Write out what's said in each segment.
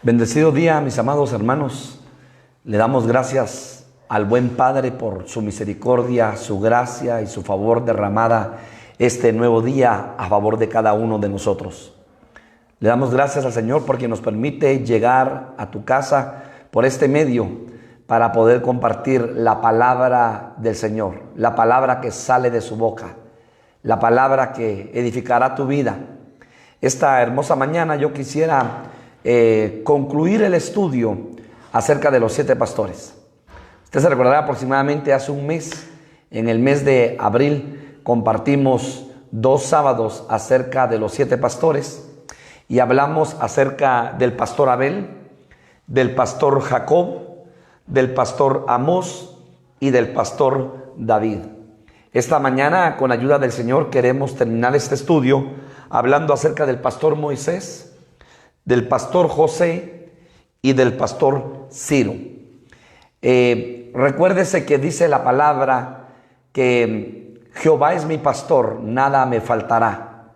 Bendecido día, mis amados hermanos. Le damos gracias al buen Padre por su misericordia, su gracia y su favor derramada este nuevo día a favor de cada uno de nosotros. Le damos gracias al Señor porque nos permite llegar a tu casa por este medio para poder compartir la palabra del Señor, la palabra que sale de su boca, la palabra que edificará tu vida. Esta hermosa mañana yo quisiera concluir el estudio acerca de los 7 pastores. Usted se recordará aproximadamente hace un mes, en el mes de abril, compartimos 2 sábados acerca de los 7 pastores y hablamos acerca del pastor Abel, del pastor Jacob, del pastor Amós y del pastor David. Esta mañana, con ayuda del Señor, queremos terminar este estudio hablando acerca del pastor Moisés, del pastor José y del pastor Ciro. Recuérdese que dice la palabra que Jehová es mi pastor, nada me faltará.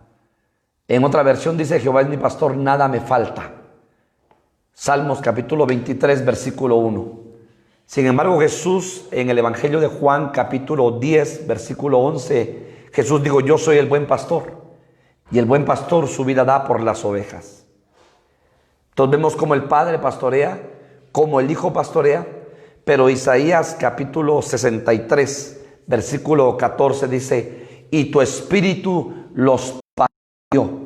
En otra versión dice Jehová es mi pastor, nada me falta. Salmos capítulo 23, versículo 1. Sin embargo, Jesús en el Evangelio de Juan capítulo 10, versículo 11, Jesús dijo: yo soy el buen pastor, y el buen pastor su vida da por las ovejas. Entonces vemos cómo el Padre pastorea, cómo el Hijo pastorea, pero Isaías capítulo 63, versículo 14 dice: y tu espíritu los pastoreó.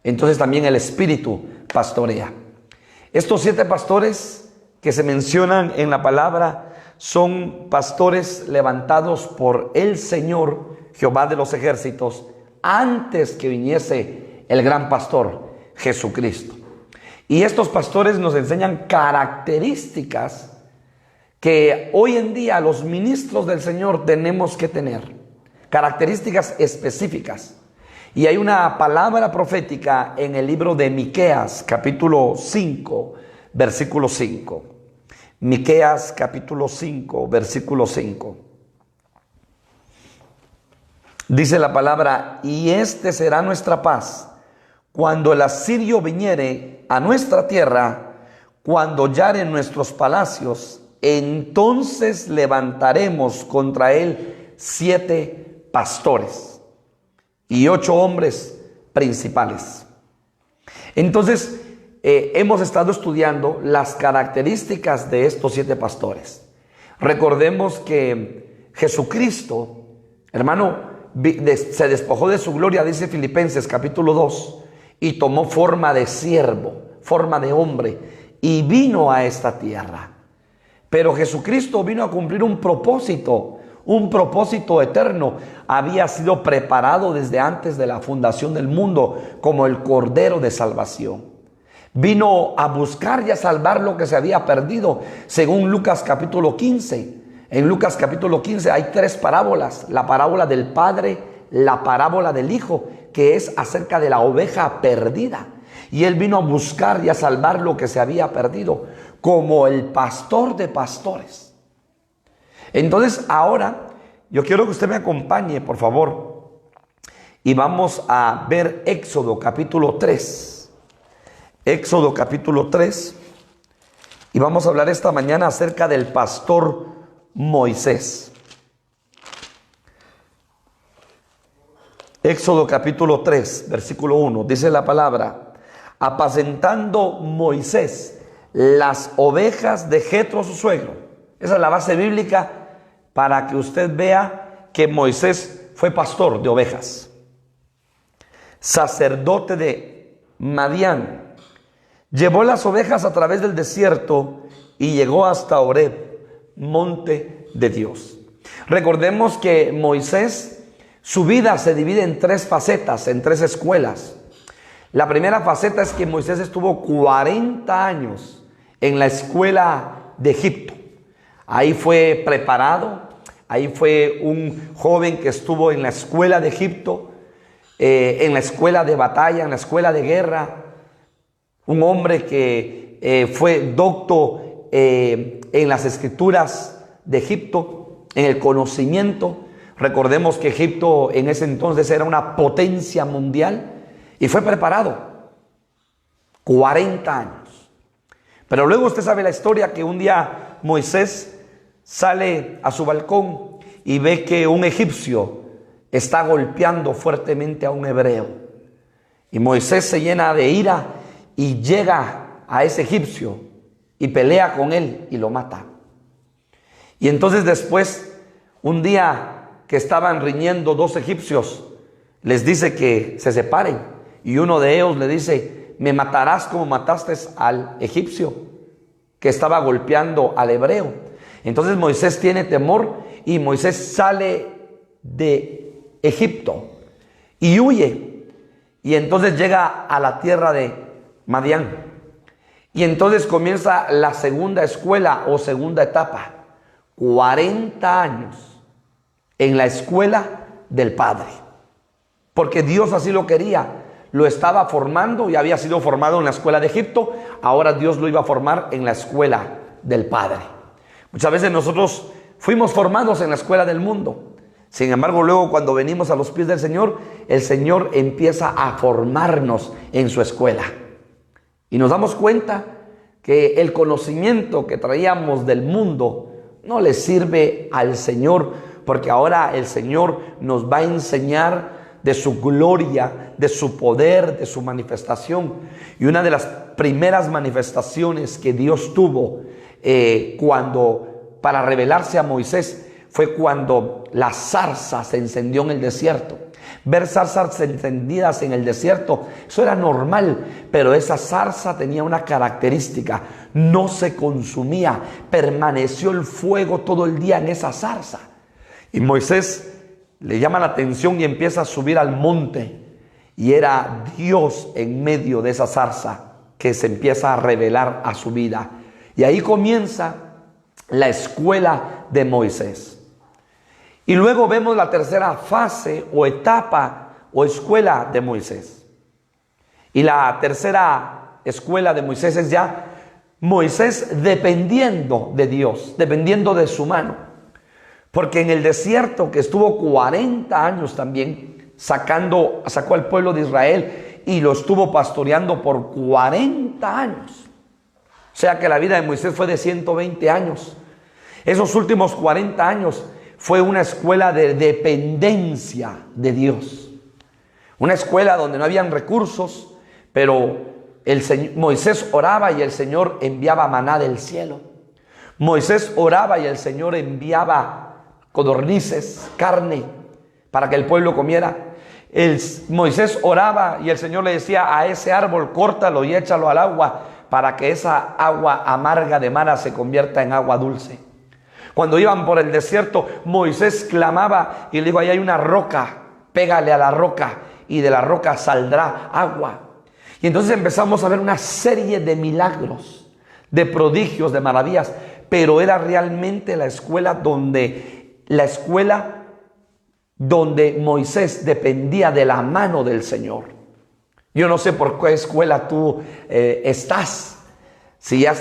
Entonces también el espíritu pastorea. Estos 7 pastores que se mencionan en la palabra son pastores levantados por el Señor, Jehová de los ejércitos, antes que viniese el gran pastor, Jesucristo. Y estos pastores nos enseñan características que hoy en día los ministros del Señor tenemos que tener. Características específicas. Y hay una palabra profética en el libro de Miqueas, capítulo 5, versículo 5. Miqueas, capítulo 5, versículo 5. Dice la palabra: y este será nuestra paz cuando el asirio viniere a nuestra tierra, cuando hollare nuestros palacios, entonces levantaremos contra él 7 pastores y 8 hombres principales. Entonces, hemos estado estudiando las características de estos 7 pastores. Recordemos que Jesucristo, hermano, se despojó de su gloria, dice Filipenses capítulo 2, y tomó forma de siervo, forma de hombre, y vino a esta tierra. Pero Jesucristo vino a cumplir un propósito eterno. Había sido preparado desde antes de la fundación del mundo como el Cordero de salvación. Vino a buscar y a salvar lo que se había perdido, según Lucas capítulo 15. En Lucas capítulo 15 hay 3 parábolas: la parábola del Padre, la parábola del Hijo, que es acerca de la oveja perdida. Y él vino a buscar y a salvar lo que se había perdido, como el pastor de pastores. Entonces ahora yo quiero que usted me acompañe, por favor, y vamos a ver Éxodo capítulo 3. Éxodo capítulo 3. Y vamos a hablar esta mañana acerca del pastor Moisés. Éxodo capítulo 3, versículo 1, dice la palabra: apacentando Moisés las ovejas de Jetro su suegro. Esa es la base bíblica para que usted vea que Moisés fue pastor de ovejas. Sacerdote de Madián. Llevó las ovejas a través del desierto y llegó hasta Horeb, monte de Dios. Recordemos que Moisés, su vida se divide en 3 facetas, en 3 escuelas. La primera faceta es que Moisés estuvo 40 años en la escuela de Egipto. Ahí fue preparado, ahí fue un joven que estuvo en la escuela de Egipto, en la escuela de batalla, en la escuela de guerra. Un hombre que fue docto en las escrituras de Egipto, en el conocimiento. Recordemos que Egipto en ese entonces era una potencia mundial y fue preparado 40 años. Pero luego usted sabe la historia que un día Moisés sale a su balcón y ve que un egipcio está golpeando fuertemente a un hebreo. Y Moisés se llena de ira y llega a ese egipcio y pelea con él y lo mata. Y entonces después, un día que estaban riñendo dos egipcios, les dice que se separen. Y uno de ellos le dice: me matarás como mataste al egipcio que estaba golpeando al hebreo. Entonces Moisés tiene temor y Moisés sale de Egipto y huye. Y entonces llega a la tierra de Madián. Y entonces comienza la segunda escuela o segunda etapa. 40 años en la escuela del Padre. Porque Dios así lo quería. Lo estaba formando y había sido formado en la escuela de Egipto. Ahora Dios lo iba a formar en la escuela del Padre. Muchas veces nosotros fuimos formados en la escuela del mundo. Sin embargo, luego cuando venimos a los pies del Señor, el Señor empieza a formarnos en su escuela. Y nos damos cuenta que el conocimiento que traíamos del mundo no le sirve al Señor, porque ahora el Señor nos va a enseñar de su gloria, de su poder, de su manifestación. Y una de las primeras manifestaciones que Dios tuvo para revelarse a Moisés fue cuando la zarza se encendió en el desierto. Ver zarzas encendidas en el desierto, eso era normal, pero esa zarza tenía una característica: no se consumía, permaneció el fuego todo el día en esa zarza. Y Moisés le llama la atención y empieza a subir al monte, y era Dios en medio de esa zarza que se empieza a revelar a su vida. Y ahí comienza la escuela de Moisés. Y luego vemos la tercera fase o etapa o escuela de Moisés. Y la tercera escuela de Moisés es ya Moisés dependiendo de Dios, dependiendo de su mano. Porque en el desierto, que estuvo 40 años también, sacó al pueblo de Israel y lo estuvo pastoreando por 40 años. O sea que la vida de Moisés fue de 120 años. Esos últimos 40 años fue una escuela de dependencia de Dios. Una escuela donde no habían recursos, pero Moisés oraba y el Señor enviaba maná del cielo. Moisés oraba y el Señor enviaba codornices, carne, para que el pueblo comiera. Moisés oraba y el Señor le decía: a ese árbol córtalo y échalo al agua, para que esa agua amarga de Mara se convierta en agua dulce. Cuando iban por el desierto, Moisés clamaba y le dijo: ahí hay una roca, pégale a la roca y de la roca saldrá agua. Y entonces empezamos a ver una serie de milagros, de prodigios, de maravillas, pero era realmente la escuela donde Moisés dependía de la mano del Señor. Yo no sé por qué escuela tú estás. Si ya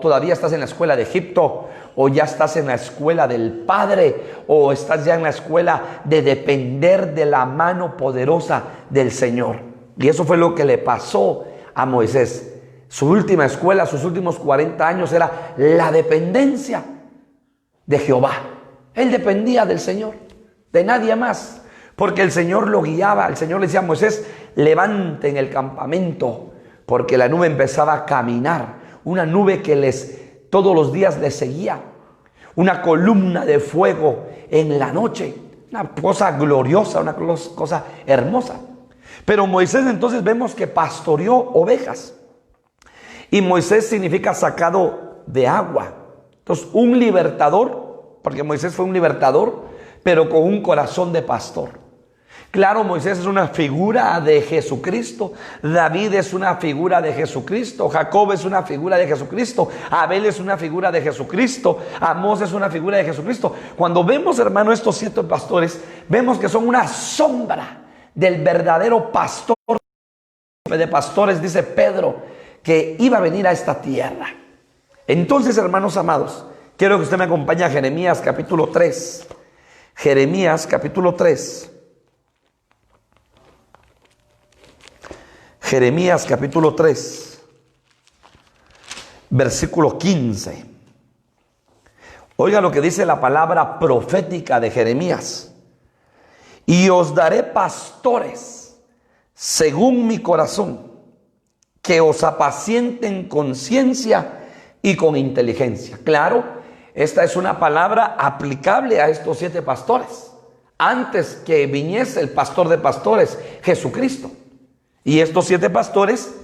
todavía estás en la escuela de Egipto, o ya estás en la escuela del Padre, o estás ya en la escuela de depender de la mano poderosa del Señor. Y eso fue lo que le pasó a Moisés. Su última escuela, sus últimos 40 años, era la dependencia de Jehová. Él dependía del Señor, de nadie más, porque el Señor lo guiaba. El Señor le decía a Moisés: levante en el campamento, porque la nube empezaba a caminar, una nube que todos los días les seguía, una columna de fuego en la noche, una cosa gloriosa, una cosa hermosa. Pero Moisés entonces vemos que pastoreó ovejas, y Moisés significa sacado de agua. Entonces, un libertador, porque Moisés fue un libertador, pero con un corazón de pastor. Claro, Moisés es una figura de Jesucristo, David es una figura de Jesucristo, Jacob es una figura de Jesucristo, Abel es una figura de Jesucristo, Amós es una figura de Jesucristo. Cuando vemos, hermano, estos 7 pastores, vemos que son una sombra del verdadero pastor de pastores, dice Pedro, que iba a venir a esta tierra. Entonces, hermanos amados, quiero que usted me acompañe a Jeremías capítulo 3. Jeremías capítulo 3. Jeremías capítulo 3. versículo 15. Oiga lo que dice la palabra profética de Jeremías. Y os daré pastores según mi corazón, que os apacienten con ciencia y con inteligencia. Claro, esta es una palabra aplicable a estos 7 pastores, antes que viniese el pastor de pastores, Jesucristo. Y estos 7 pastores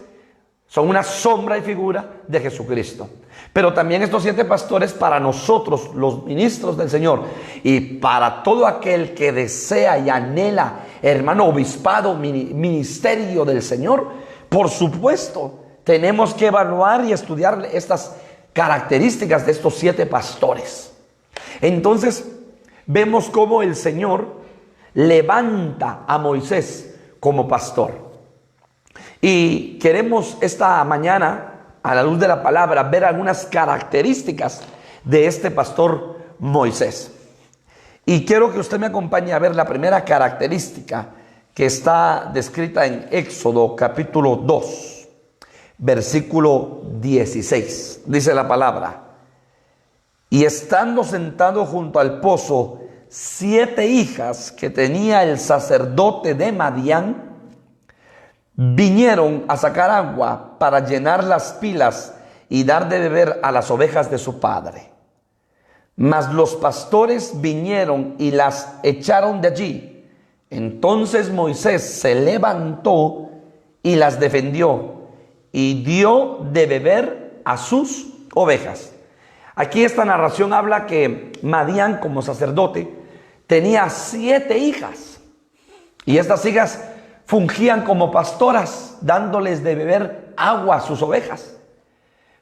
son una sombra y figura de Jesucristo. Pero también estos 7 pastores para nosotros, los ministros del Señor, y para todo aquel que desea y anhela, hermano, obispado, ministerio del Señor, por supuesto, tenemos que evaluar y estudiar estas características de estos 7 pastores. Entonces, vemos cómo el Señor levanta a Moisés como pastor. Y queremos esta mañana, a la luz de la palabra, ver algunas características de este pastor Moisés. Y quiero que usted me acompañe a ver la primera característica que está descrita en Éxodo capítulo 2, versículo 16. Dice la palabra: y estando sentado junto al pozo, 7 hijas que tenía el sacerdote de Madián vinieron a sacar agua para llenar las pilas y dar de beber a las ovejas de su padre. Mas los pastores vinieron y las echaron de allí. Entonces Moisés se levantó y las defendió y dio de beber a sus ovejas. Aquí esta narración habla que Madián, como sacerdote, tenía 7 hijas. Y estas hijas fungían como pastoras, dándoles de beber agua a sus ovejas.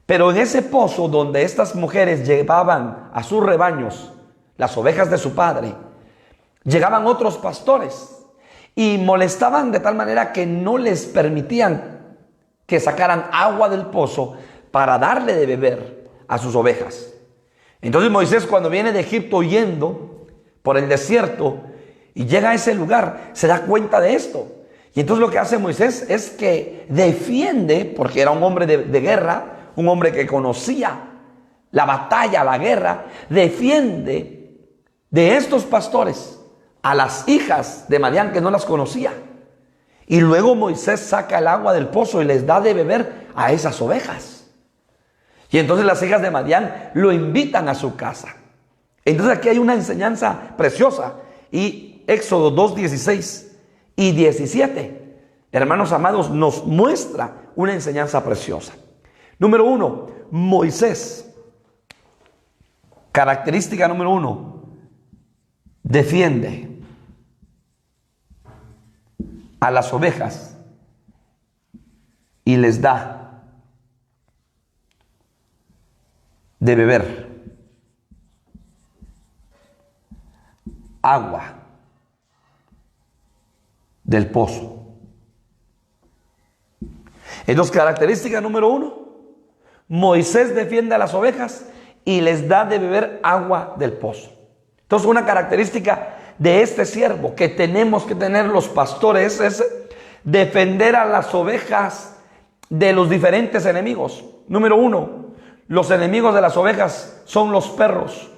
Pero en ese pozo donde estas mujeres llevaban a sus rebaños, las ovejas de su padre, llegaban otros pastores y molestaban de tal manera que no les permitían que sacaran agua del pozo para darle de beber a sus ovejas. Entonces Moisés, cuando viene de Egipto huyendo por el desierto y llega a ese lugar, se da cuenta de esto. Y entonces lo que hace Moisés es que defiende, porque era un hombre de guerra, un hombre que conocía la batalla, la guerra, defiende de estos pastores a las hijas de Madián que no las conocía. Y luego Moisés saca el agua del pozo y les da de beber a esas ovejas. Y entonces las hijas de Madián lo invitan a su casa. Entonces aquí hay una enseñanza preciosa. Y Éxodo 2:16 y 17, hermanos amados, nos muestra una enseñanza preciosa. Número 1, Moisés. Característica número 1, defiende a las ovejas y les da de beber agua del pozo. Entonces, característica número 1, Moisés defiende a las ovejas y les da de beber agua del pozo. Entonces, una característica de este siervo que tenemos que tener los pastores es defender a las ovejas de los diferentes enemigos. Número 1, los enemigos de las ovejas son los perros.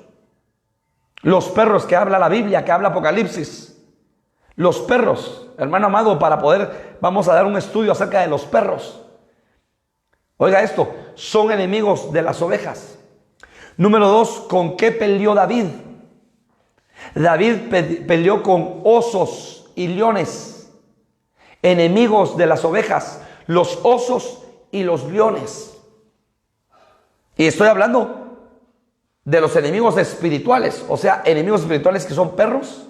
Los perros que habla la Biblia, que habla Apocalipsis. Los perros, hermano amado, vamos a dar un estudio acerca de los perros. Oiga esto, son enemigos de las ovejas. Número 2, ¿con qué peleó David? David peleó con osos y leones, enemigos de las ovejas, los osos y los leones. Y estoy hablando de los enemigos espirituales, o sea, enemigos espirituales que son perros,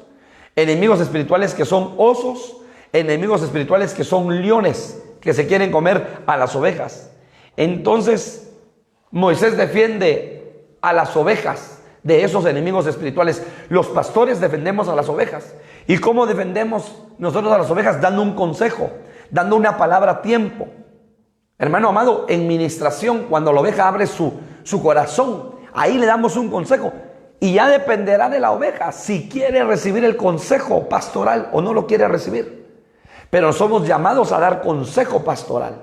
enemigos espirituales que son osos, enemigos espirituales que son leones, que se quieren comer a las ovejas. Entonces, Moisés defiende a las ovejas de esos enemigos espirituales. Los pastores defendemos a las ovejas. ¿Y cómo defendemos nosotros a las ovejas? Dando un consejo, dando una palabra a tiempo. Hermano amado, en ministración, cuando la oveja abre su corazón, ahí le damos un consejo. Y ya dependerá de la oveja si quiere recibir el consejo pastoral o no lo quiere recibir. Pero somos llamados a dar consejo pastoral.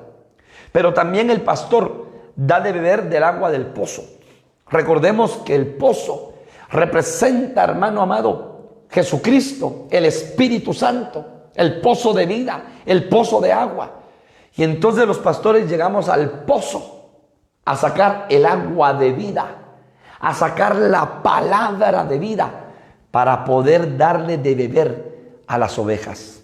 Pero también el pastor da de beber del agua del pozo. Recordemos que el pozo representa, hermano amado, Jesucristo, el Espíritu Santo, el pozo de vida, el pozo de agua. Y entonces los pastores llegamos al pozo a sacar el agua de vida, a sacar la palabra de vida para poder darle de beber a las ovejas.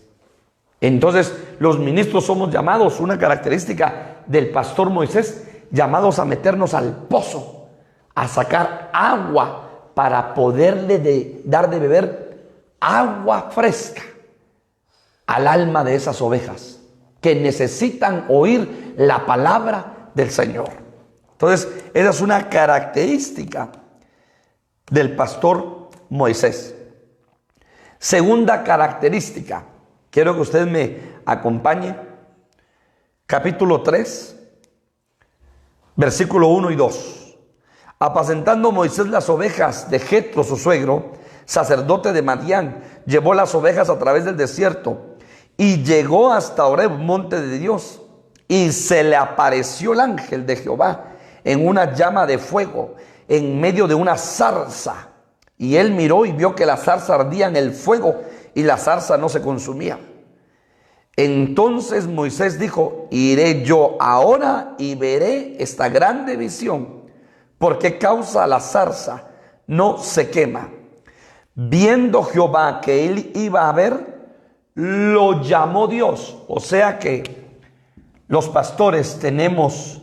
Entonces los ministros somos llamados, una característica del pastor Moisés, llamados a meternos al pozo, a sacar agua para poderle dar de beber agua fresca al alma de esas ovejas que necesitan oír la palabra del Señor. Entonces, esa es una característica del pastor Moisés. Segunda característica, quiero que usted me acompañe. Capítulo 3, versículo 1 y 2. Apacentando Moisés las ovejas de Jetro, su suegro, sacerdote de Madián, llevó las ovejas a través del desierto y llegó hasta Horeb, monte de Dios. Y se le apareció el ángel de Jehová en una llama de fuego, en medio de una zarza. Y él miró y vio que la zarza ardía en el fuego y la zarza no se consumía. Entonces Moisés dijo: iré yo ahora y veré esta grande visión. ¿Por qué causa la zarza no se quema? Viendo Jehová que él iba a ver, lo llamó Dios. O sea que los pastores tenemos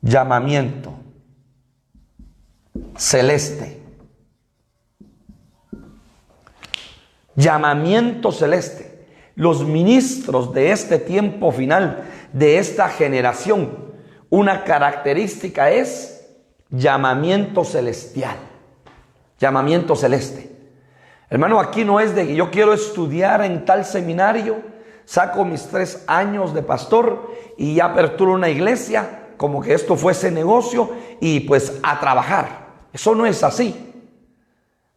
llamamiento celeste. Llamamiento celeste. Los ministros de este tiempo final, de esta generación, una característica es llamamiento celestial, llamamiento celeste. Hermano, aquí no es de que yo quiero estudiar en tal seminario, saco mis 3 años de pastor y ya aperturo una iglesia, como que esto fuese negocio y pues a trabajar. Eso no es así.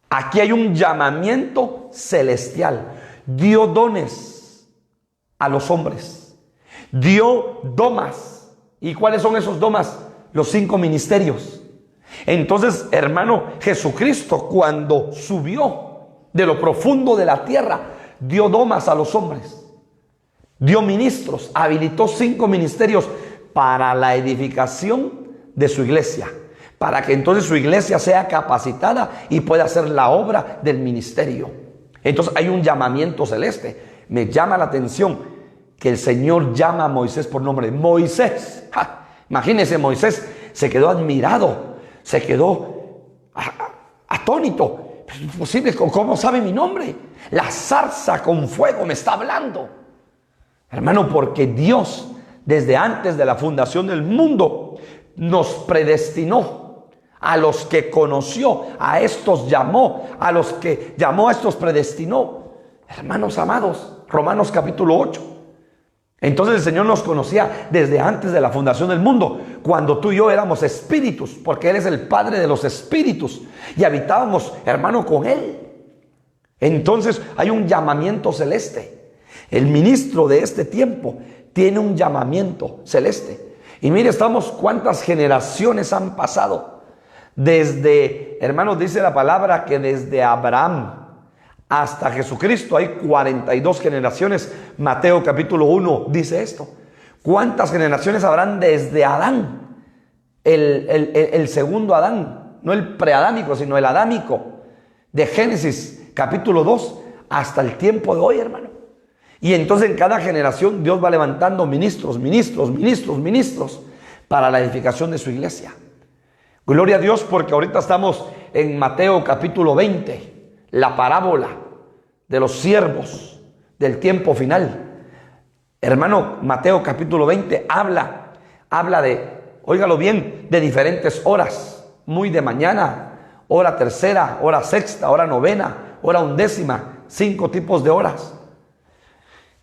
Aquí hay un llamamiento celestial. Dio dones a los hombres, dio domas. ¿Y cuáles son esos domas? Los 5 ministerios. Entonces, hermano, Jesucristo, cuando subió de lo profundo de la tierra, dio domas a los hombres, dio ministros, habilitó 5 ministerios para la edificación de su iglesia, para que entonces su iglesia sea capacitada y pueda hacer la obra del ministerio. Entonces hay un llamamiento celeste. Me llama la atención que el Señor llama a Moisés por nombre. Moisés. ¡Ja! Imagínense, Moisés se quedó admirado, se quedó atónito. ¿Es posible? ¿Cómo sabe mi nombre? La zarza con fuego me está hablando. Hermano, porque Dios, desde antes de la fundación del mundo, nos predestinó. A los que conoció, a estos llamó. A los que llamó, a estos predestinó. Hermanos amados, Romanos capítulo 8. Entonces el Señor nos conocía desde antes de la fundación del mundo, cuando tú y yo éramos espíritus, porque Él es el Padre de los espíritus y habitábamos, hermano, con Él. Entonces hay un llamamiento celeste. El ministro de este tiempo tiene un llamamiento celeste. Y mire, cuántas generaciones han pasado. Desde, hermanos, dice la palabra que desde Abraham hasta Jesucristo hay 42 generaciones. Mateo capítulo 1 dice esto. ¿Cuántas generaciones habrán desde Adán? El segundo Adán, no el preadámico, sino el adámico, de Génesis capítulo 2 hasta el tiempo de hoy, hermano. Y entonces en cada generación Dios va levantando ministros para la edificación de su iglesia. Gloria a Dios, porque ahorita estamos en Mateo capítulo 20. La parábola de los siervos del tiempo final. Hermano, Mateo capítulo 20 habla de, óigalo bien, de diferentes horas. Muy de mañana, hora tercera, hora sexta, hora novena, hora undécima, 5 tipos de horas.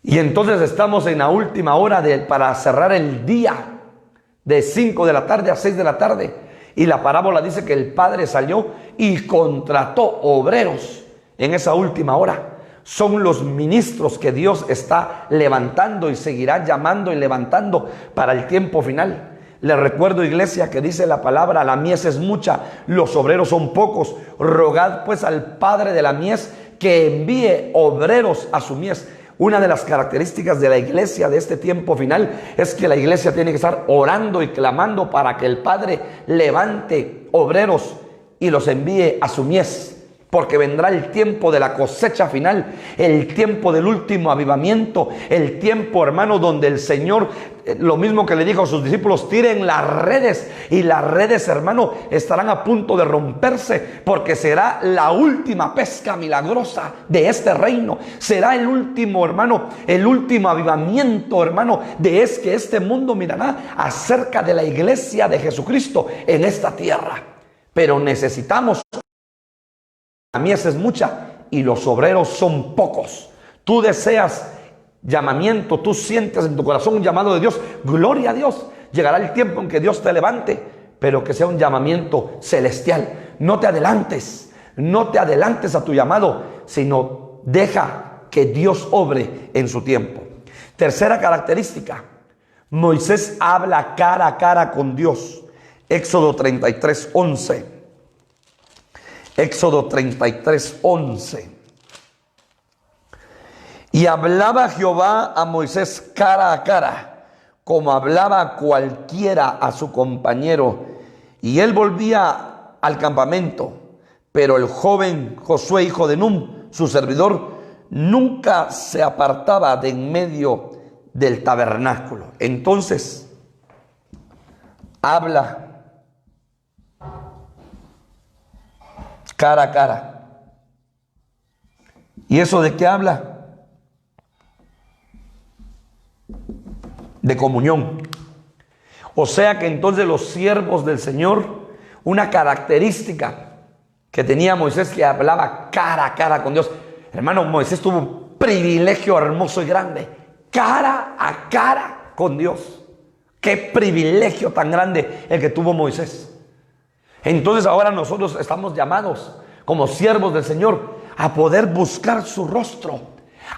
Y entonces estamos en la última hora para cerrar el día, de 5 de la tarde a 6 de la tarde. Y la parábola dice que el padre salió y contrató obreros en esa última hora. Son los ministros que Dios está levantando y seguirá llamando y levantando para el tiempo final. Le recuerdo, iglesia, que dice la palabra: la mies es mucha, los obreros son pocos. Rogad pues al Padre de la mies que envíe obreros a su mies. Una de las características de la iglesia de este tiempo final es que la iglesia tiene que estar orando y clamando para que el Padre levante obreros y los envíe a su mies. Porque vendrá el tiempo de la cosecha final, el tiempo del último avivamiento, el tiempo, hermano, donde el Señor, lo mismo que le dijo a sus discípulos, tiren las redes, y las redes, hermano, estarán a punto de romperse, porque será la última pesca milagrosa de este reino. Será el último, hermano, el último avivamiento, hermano, que este mundo mirará acerca de la iglesia de Jesucristo en esta tierra. Pero necesitamos. La mies es mucha y los obreros son pocos. Tú deseas llamamiento, tú sientes en tu corazón un llamado de Dios. Gloria a Dios. Llegará el tiempo en que Dios te levante, pero que sea un llamamiento celestial. No te adelantes a tu llamado, sino deja que Dios obre en su tiempo. Tercera característica: Moisés habla cara a cara con Dios. Éxodo 33:11. Éxodo 33:11. Y hablaba Jehová a Moisés cara a cara, como hablaba cualquiera a su compañero. Y él volvía al campamento, pero el joven Josué, hijo de Nun, su servidor, nunca se apartaba de en medio del tabernáculo. Entonces, habla cara a cara. ¿Y eso de qué habla? De comunión. O sea que entonces los siervos del Señor, una característica que tenía Moisés, que hablaba cara a cara con Dios. Hermano, Moisés tuvo un privilegio hermoso y grande, cara a cara con Dios. Qué privilegio tan grande el que tuvo Moisés. Entonces ahora nosotros estamos llamados como siervos del Señor a poder buscar su rostro,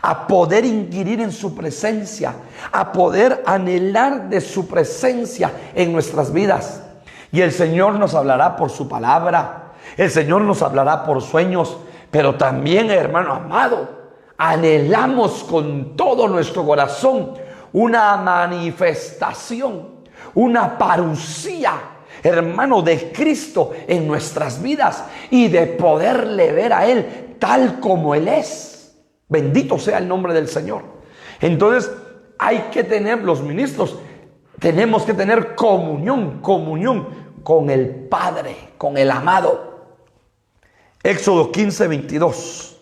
a poder inquirir en su presencia, a poder anhelar de su presencia en nuestras vidas. Y el Señor nos hablará por su palabra, el Señor nos hablará por sueños, pero también, hermano amado, anhelamos con todo nuestro corazón una manifestación, una parucía, hermano, de Cristo en nuestras vidas, y de poderle ver a Él tal como Él es. Bendito sea el nombre del Señor. Entonces hay que tener, los ministros tenemos que tener comunión con el Padre, con el amado. Éxodo 15:22,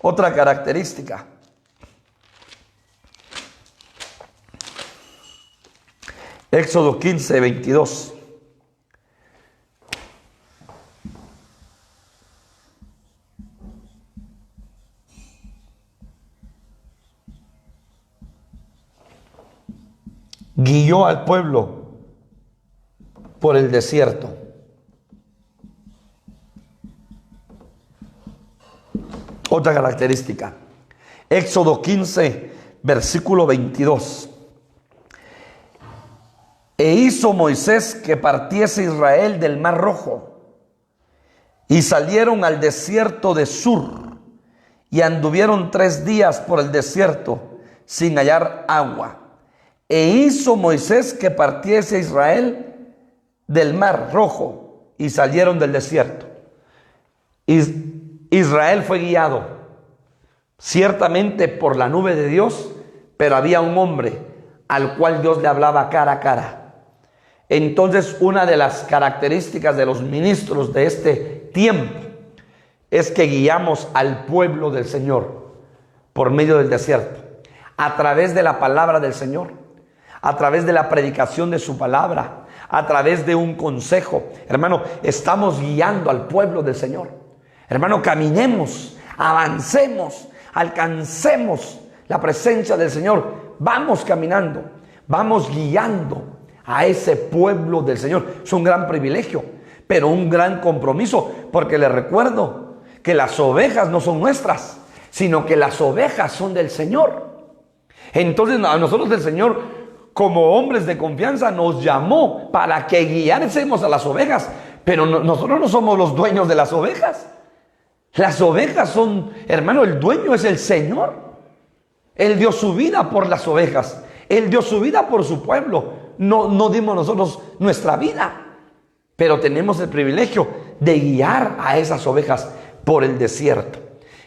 otra característica. Éxodo 15:22. Guió al pueblo por el desierto. Otra característica. Éxodo 15, versículo 22. E hizo Moisés que partiese Israel del Mar Rojo, y salieron al desierto de Sur, y anduvieron 3 días por el desierto sin hallar agua. E hizo Moisés que partiese Israel del Mar Rojo, y salieron del desierto. Israel fue guiado ciertamente por la nube de Dios, pero había un hombre al cual Dios le hablaba cara a cara. Entonces, una de las características de los ministros de este tiempo es que guiamos al pueblo del Señor por medio del desierto, a través de la palabra del Señor, a través de la predicación de su palabra, a través de un consejo. Hermano, estamos guiando al pueblo del Señor. Hermano, caminemos, avancemos, alcancemos la presencia del Señor. Vamos caminando, vamos guiando a ese pueblo del Señor. Es un gran privilegio, pero un gran compromiso, porque les recuerdo que las ovejas no son nuestras, sino que las ovejas son del Señor. Entonces a nosotros el Señor como hombres de confianza, nos llamó para que guiáramos a las ovejas. Pero nosotros no somos los dueños de las ovejas. Las ovejas son, hermano, el dueño es el Señor. Él dio su vida por las ovejas. Él dio su vida por su pueblo. No dimos nosotros nuestra vida. Pero tenemos el privilegio de guiar a esas ovejas por el desierto.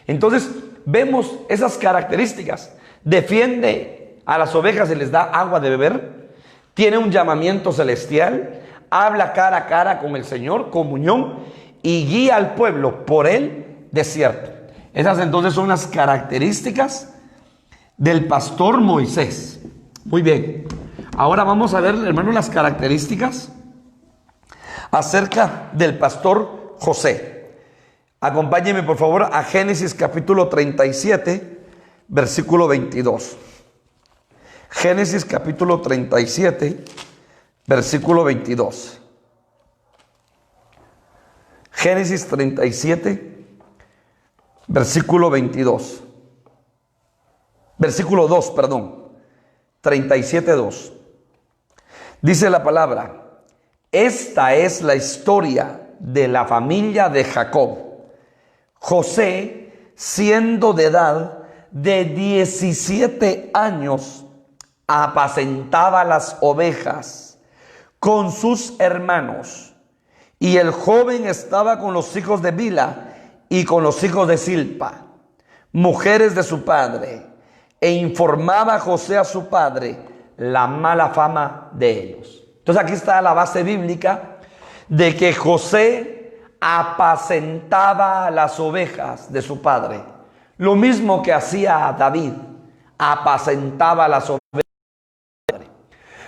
Entonces vemos esas características. Defiende a las ovejas y les da agua de beber. Tiene un llamamiento celestial. Habla cara a cara con el Señor, comunión, y guía al pueblo por el desierto. Esas entonces son las características del pastor Moisés. Muy bien. Ahora vamos a ver, hermanos, las características acerca del pastor José. Acompáñenme por favor a Génesis capítulo 37, versículo 22. Génesis capítulo 37, versículo 22. Génesis 37, versículo 22. Versículo 2, perdón. 37, 2. Dice la palabra: esta es la historia de la familia de Jacob. José, siendo de edad de 17 años, apacentaba las ovejas con sus hermanos, y el joven estaba con los hijos de Bila y con los hijos de Silpa, mujeres de su padre, e informaba a José a su padre la mala fama de ellos. Entonces aquí está la base bíblica de que José apacentaba las ovejas de su padre, lo mismo que hacía David, apacentaba las ovejas.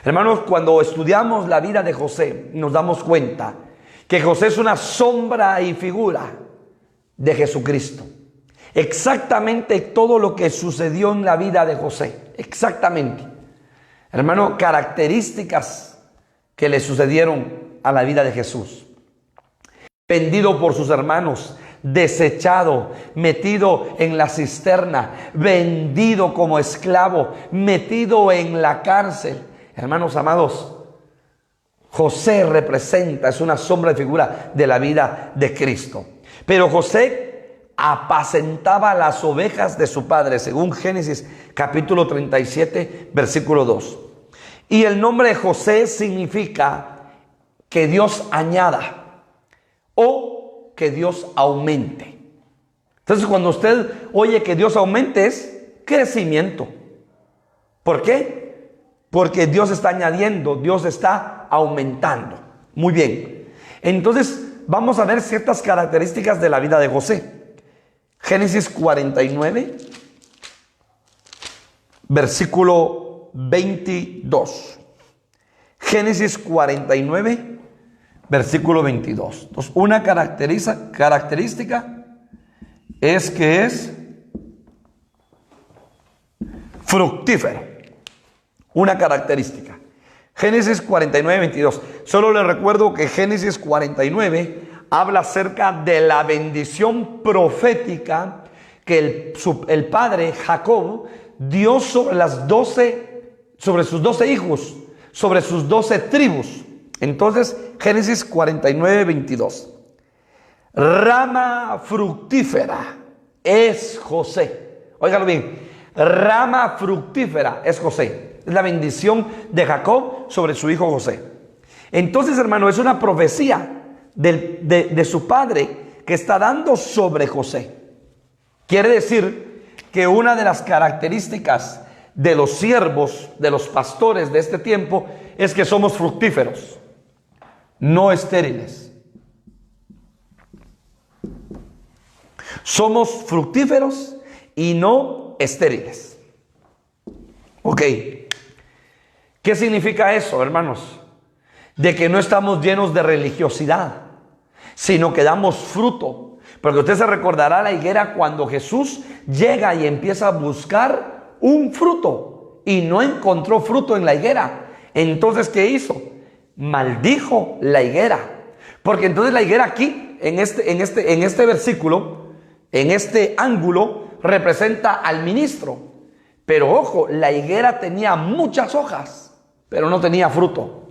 Hermanos, cuando estudiamos la vida de José, nos damos cuenta que José es una sombra y figura de Jesucristo. Exactamente todo lo que sucedió en la vida de José. Exactamente. Hermano, características que le sucedieron a la vida de Jesús. Vendido por sus hermanos, desechado, metido en la cisterna, vendido como esclavo, metido en la cárcel. Hermanos amados, José representa, es una sombra y figura de la vida de Cristo. Pero José apacentaba las ovejas de su padre, según Génesis capítulo 37, versículo 2. Y el nombre de José significa que Dios añada o que Dios aumente. Entonces, cuando usted oye que Dios aumente, es crecimiento. ¿Por qué? Porque Dios está añadiendo, Dios está aumentando. Muy bien. Entonces, vamos a ver ciertas características de la vida de José. Génesis 49, versículo 22. Génesis 49, versículo 22. Entonces, una característica es que es fructífero. Una característica. Génesis 49, 22. Solo les recuerdo que Génesis 49 habla acerca de la bendición profética que el padre Jacob dio sobre sus 12 hijos, sobre sus 12 tribus. Entonces, Génesis 49, 22. Rama fructífera es José. Óigalo bien. Rama fructífera es José. Es la bendición de Jacob sobre su hijo José. Entonces, hermano, es una profecía de su padre que está dando sobre José. Quiere decir que una de las características de los siervos, de los pastores de este tiempo, es que somos fructíferos, no estériles. Somos fructíferos y no estériles. Ok. ¿Qué significa eso, hermanos? De que no estamos llenos de religiosidad, sino que damos fruto. Porque usted se recordará la higuera cuando Jesús llega y empieza a buscar un fruto y no encontró fruto en la higuera. Entonces, ¿qué hizo? Maldijo la higuera. Porque entonces la higuera aquí, en este versículo, en este ángulo, representa al ministro. Pero ojo, la higuera tenía muchas hojas. pero no tenía fruto.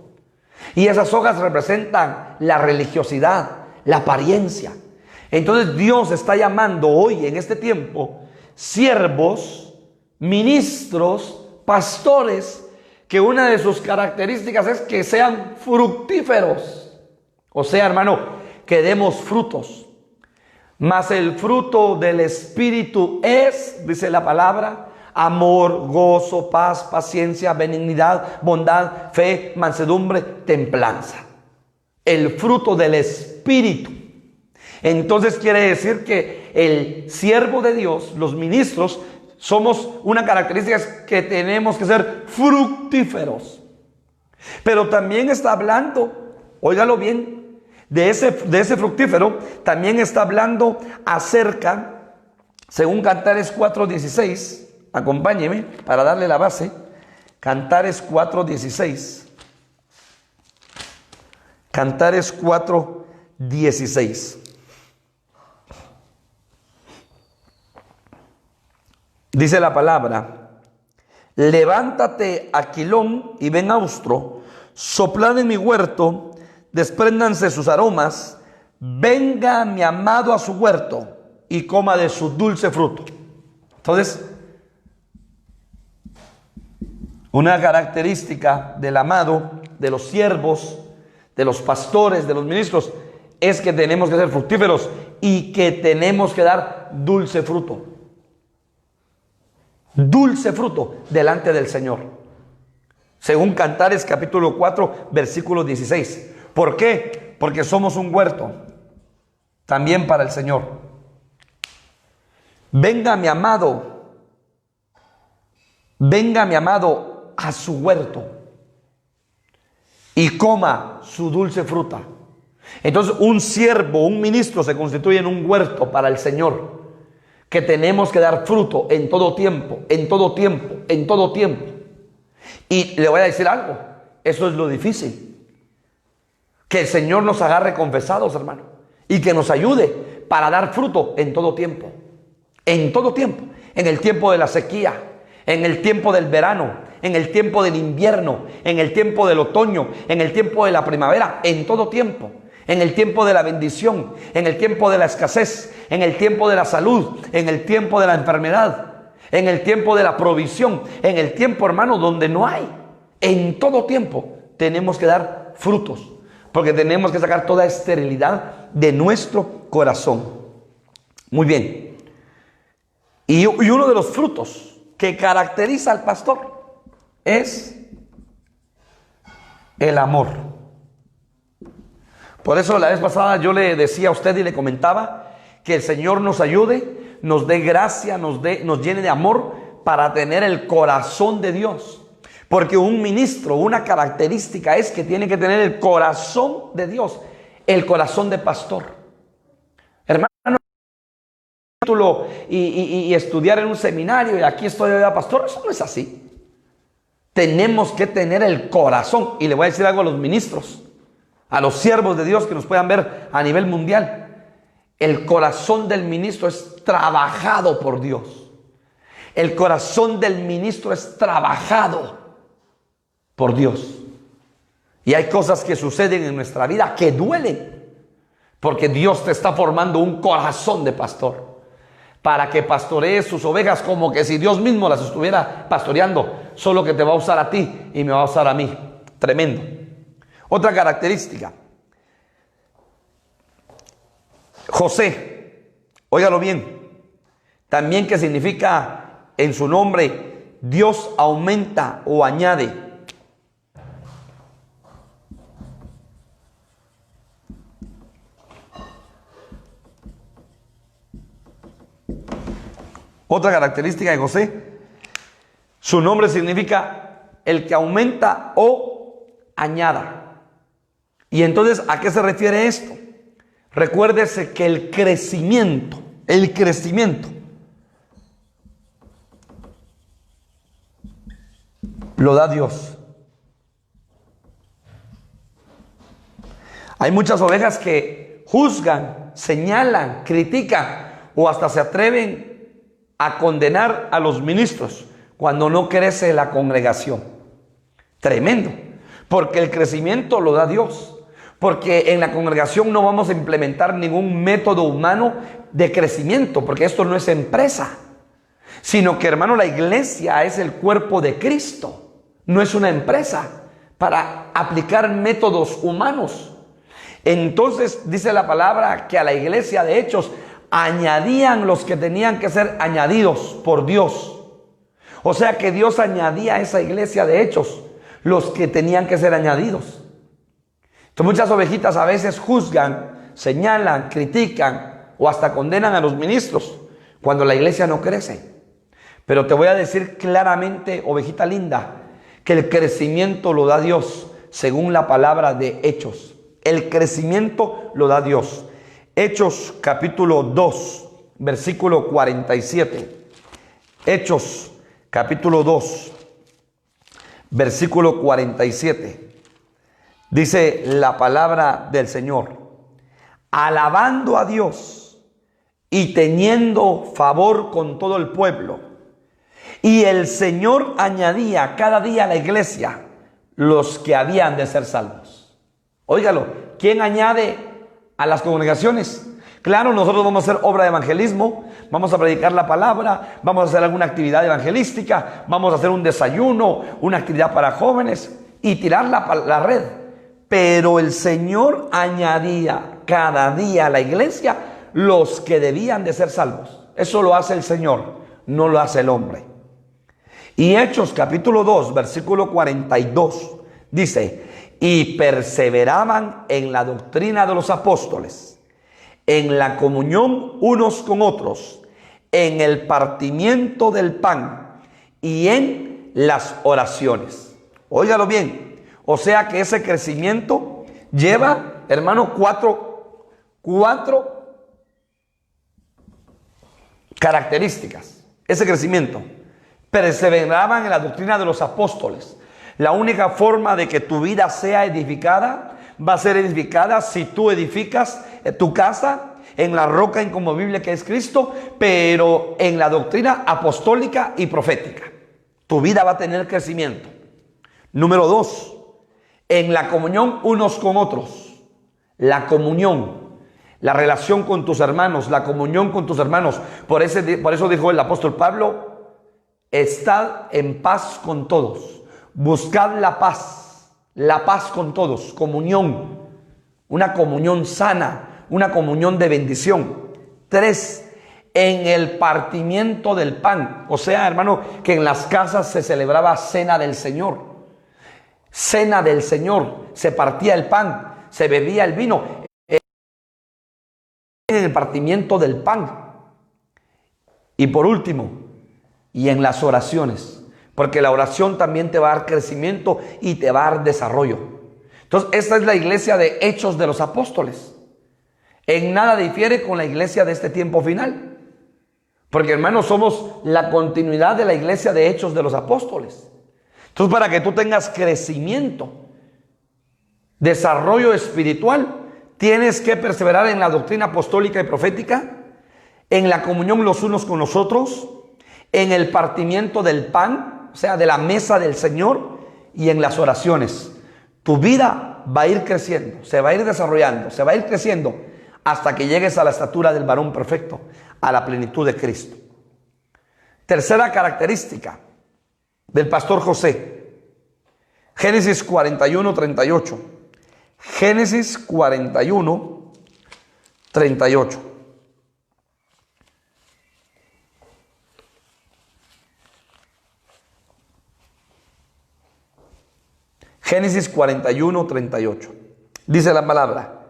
Y esas hojas representan la religiosidad, la apariencia. Entonces Dios está llamando hoy en este tiempo siervos, ministros, pastores, que una de sus características es que sean fructíferos. O sea, hermano, que demos frutos. Mas el fruto del Espíritu es, dice la palabra, amor, gozo, paz, paciencia, benignidad, bondad, fe, mansedumbre, templanza. El fruto del Espíritu. Entonces quiere decir que el siervo de Dios, los ministros, somos una característica es que tenemos que ser fructíferos. Pero también está hablando, óigalo bien, de ese fructífero, también está hablando acerca, según Cantares 4:16, acompáñeme para darle la base. Cantares 4:16. Cantares 4:16. Dice la palabra: levántate, Aquilón, y ven austro, soplad en mi huerto, despréndanse sus aromas, venga mi amado a su huerto y coma de su dulce fruto. Entonces, una característica del amado, de los siervos, de los pastores, de los ministros, es que tenemos que ser fructíferos y que tenemos que dar dulce fruto. Dulce fruto delante del Señor. Según Cantares capítulo 4, versículo 16. ¿Por qué? Porque somos un huerto también para el Señor. Venga mi amado a su huerto y coma su dulce fruta. Entonces un siervo, un ministro se constituye en un huerto para el Señor, que tenemos que dar fruto en todo tiempo, en todo tiempo, en todo tiempo. Y le voy a decir algo, eso es lo difícil, que el Señor nos agarre confesados, hermano, y que nos ayude para dar fruto en todo tiempo, en todo tiempo, en el tiempo de la sequía, en el tiempo del verano, en el tiempo del invierno, en el tiempo del otoño, en el tiempo de la primavera, en todo tiempo. En el tiempo de la bendición, en el tiempo de la escasez, en el tiempo de la salud, en el tiempo de la enfermedad, en el tiempo de la provisión, en el tiempo, hermano, donde no hay. En todo tiempo tenemos que dar frutos, porque tenemos que sacar toda esterilidad de nuestro corazón. Muy bien. Y uno de los frutos que caracteriza al pastor es el amor. Por eso la vez pasada yo le decía a usted y le comentaba que el Señor nos ayude, nos dé gracia, nos llene de amor para tener el corazón de Dios. Porque un ministro, una característica es que tiene que tener el corazón de Dios, el corazón de pastor. Hermano, y estudiar en un seminario y aquí estoy de pastor, eso no es así. Tenemos que tener el corazón. Y le voy a decir algo a los ministros, a los siervos de Dios que nos puedan ver a nivel mundial. El corazón del ministro es trabajado por Dios. El corazón del ministro es trabajado por Dios. Y hay cosas que suceden en nuestra vida que duelen, porque Dios te está formando un corazón de pastor para que pastorees sus ovejas como que si Dios mismo las estuviera pastoreando, solo que te va a usar a ti y me va a usar a mí. Tremendo. Otra característica. José, óigalo bien, también que significa en su nombre Dios aumenta o añade. Otra característica de José, su nombre significa el que aumenta o añada. Y entonces, ¿a qué se refiere esto? Recuérdese que el crecimiento lo da Dios. Hay muchas ovejas que juzgan, señalan, critican o hasta se atreven a condenar a los ministros cuando no crece la congregación. Tremendo. Porque el crecimiento lo da Dios. Porque en la congregación no vamos a implementar ningún método humano de crecimiento, porque esto no es empresa. Sino que, hermano, la iglesia es el cuerpo de Cristo. No es una empresa para aplicar métodos humanos. Entonces dice la palabra que a la iglesia de Hechos añadían los que tenían que ser añadidos por Dios. O sea que Dios añadía a esa iglesia de Hechos los que tenían que ser añadidos. Entonces muchas ovejitas a veces juzgan, señalan, critican o hasta condenan a los ministros cuando la iglesia no crece. Pero te voy a decir claramente, ovejita linda, que el crecimiento lo da Dios según la palabra de Hechos. El crecimiento lo da Dios. Hechos capítulo 2, versículo 47. Hechos capítulo 2, versículo 47. Dice la palabra del Señor: alabando a Dios y teniendo favor con todo el pueblo. Y el Señor añadía cada día a la iglesia los que habían de ser salvos. Óigalo, ¿quién añade a las congregaciones? Claro, nosotros vamos a hacer obra de evangelismo, vamos a predicar la palabra, vamos a hacer alguna actividad evangelística, vamos a hacer un desayuno, una actividad para jóvenes y tirar la red. Pero el Señor añadía cada día a la iglesia los que debían de ser salvos. Eso lo hace el Señor, no lo hace el hombre. Y Hechos capítulo 2, versículo 42, dice: y perseveraban en la doctrina de los apóstoles, en la comunión unos con otros, en el partimiento del pan y en las oraciones. Óigalo bien. O sea que ese crecimiento lleva, hermano, cuatro características. Ese crecimiento. Perseveraban en la doctrina de los apóstoles. La única forma de que tu vida sea edificada va a ser edificada si tú edificas tu casa en la roca inconmovible que es Cristo, pero en la doctrina apostólica y profética. Tu vida va a tener crecimiento. Número 2, en la comunión unos con otros. La comunión, la relación con tus hermanos, la comunión con tus hermanos. Por eso dijo el apóstol Pablo: estad en paz con todos. Buscad la paz con todos, comunión, una comunión sana, una comunión de bendición. 3, en el partimiento del pan. O sea, hermano, que en las casas se celebraba cena del Señor. Cena del Señor, se partía el pan, se bebía el vino. En el partimiento del pan. Y por último, y en las oraciones. Porque la oración también te va a dar crecimiento y te va a dar desarrollo. Entonces, esta es la iglesia de Hechos de los Apóstoles. En nada difiere con la iglesia de este tiempo final. Porque, hermanos, somos la continuidad de la iglesia de Hechos de los Apóstoles. Entonces, para que tú tengas crecimiento, desarrollo espiritual, tienes que perseverar en la doctrina apostólica y profética, en la comunión los unos con los otros, en el partimiento del pan, o sea, de la mesa del Señor, y en las oraciones. Tu vida va a ir creciendo, se va a ir desarrollando, se va a ir creciendo hasta que llegues a la estatura del varón perfecto, a la plenitud de Cristo. Tercera característica del pastor José. Génesis 41, 38. Génesis 41, 38. Génesis 41, 38. Dice la palabra: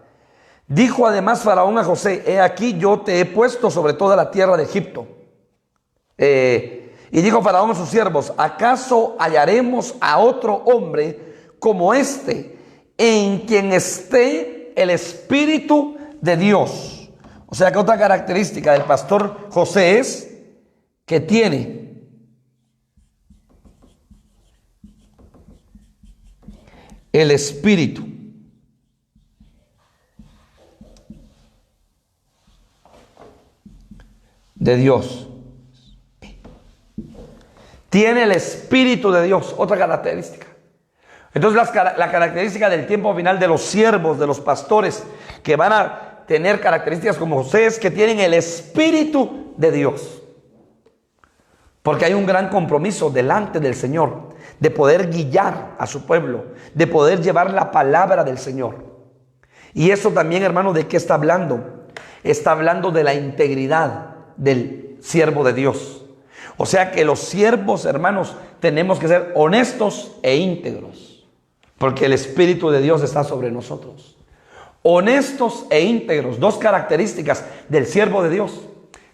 dijo además Faraón a José: he aquí yo te he puesto sobre toda la tierra de Egipto. Y dijo Faraón a sus siervos: ¿acaso hallaremos a otro hombre como este, en quien esté el Espíritu de Dios? O sea que otra característica del pastor José es que tiene el Espíritu de Dios. Tiene el Espíritu de Dios, otra característica. Entonces la característica del tiempo final de los siervos, de los pastores, que van a tener características como José, es que tienen el Espíritu de Dios. Porque hay un gran compromiso delante del Señor de poder guiar a su pueblo, de poder llevar la palabra del Señor. Y eso también, hermano, ¿de qué está hablando? Está hablando de la integridad del siervo de Dios. O sea que los siervos, hermanos, tenemos que ser honestos e íntegros, porque el Espíritu de Dios está sobre nosotros. Honestos e íntegros, dos características del siervo de Dios.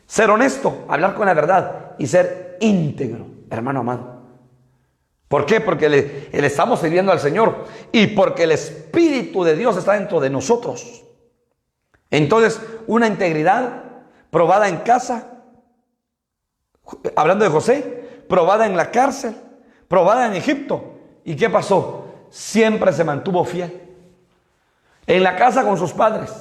Ser honesto, hablar con la verdad, y ser íntegro, hermano amado. ¿Por qué? Porque le estamos sirviendo al Señor y porque el Espíritu de Dios está dentro de nosotros. Entonces, una integridad probada en casa, hablando de José, probada en la cárcel, probada en Egipto. ¿Y qué pasó? Siempre se mantuvo fiel. En la casa con sus padres.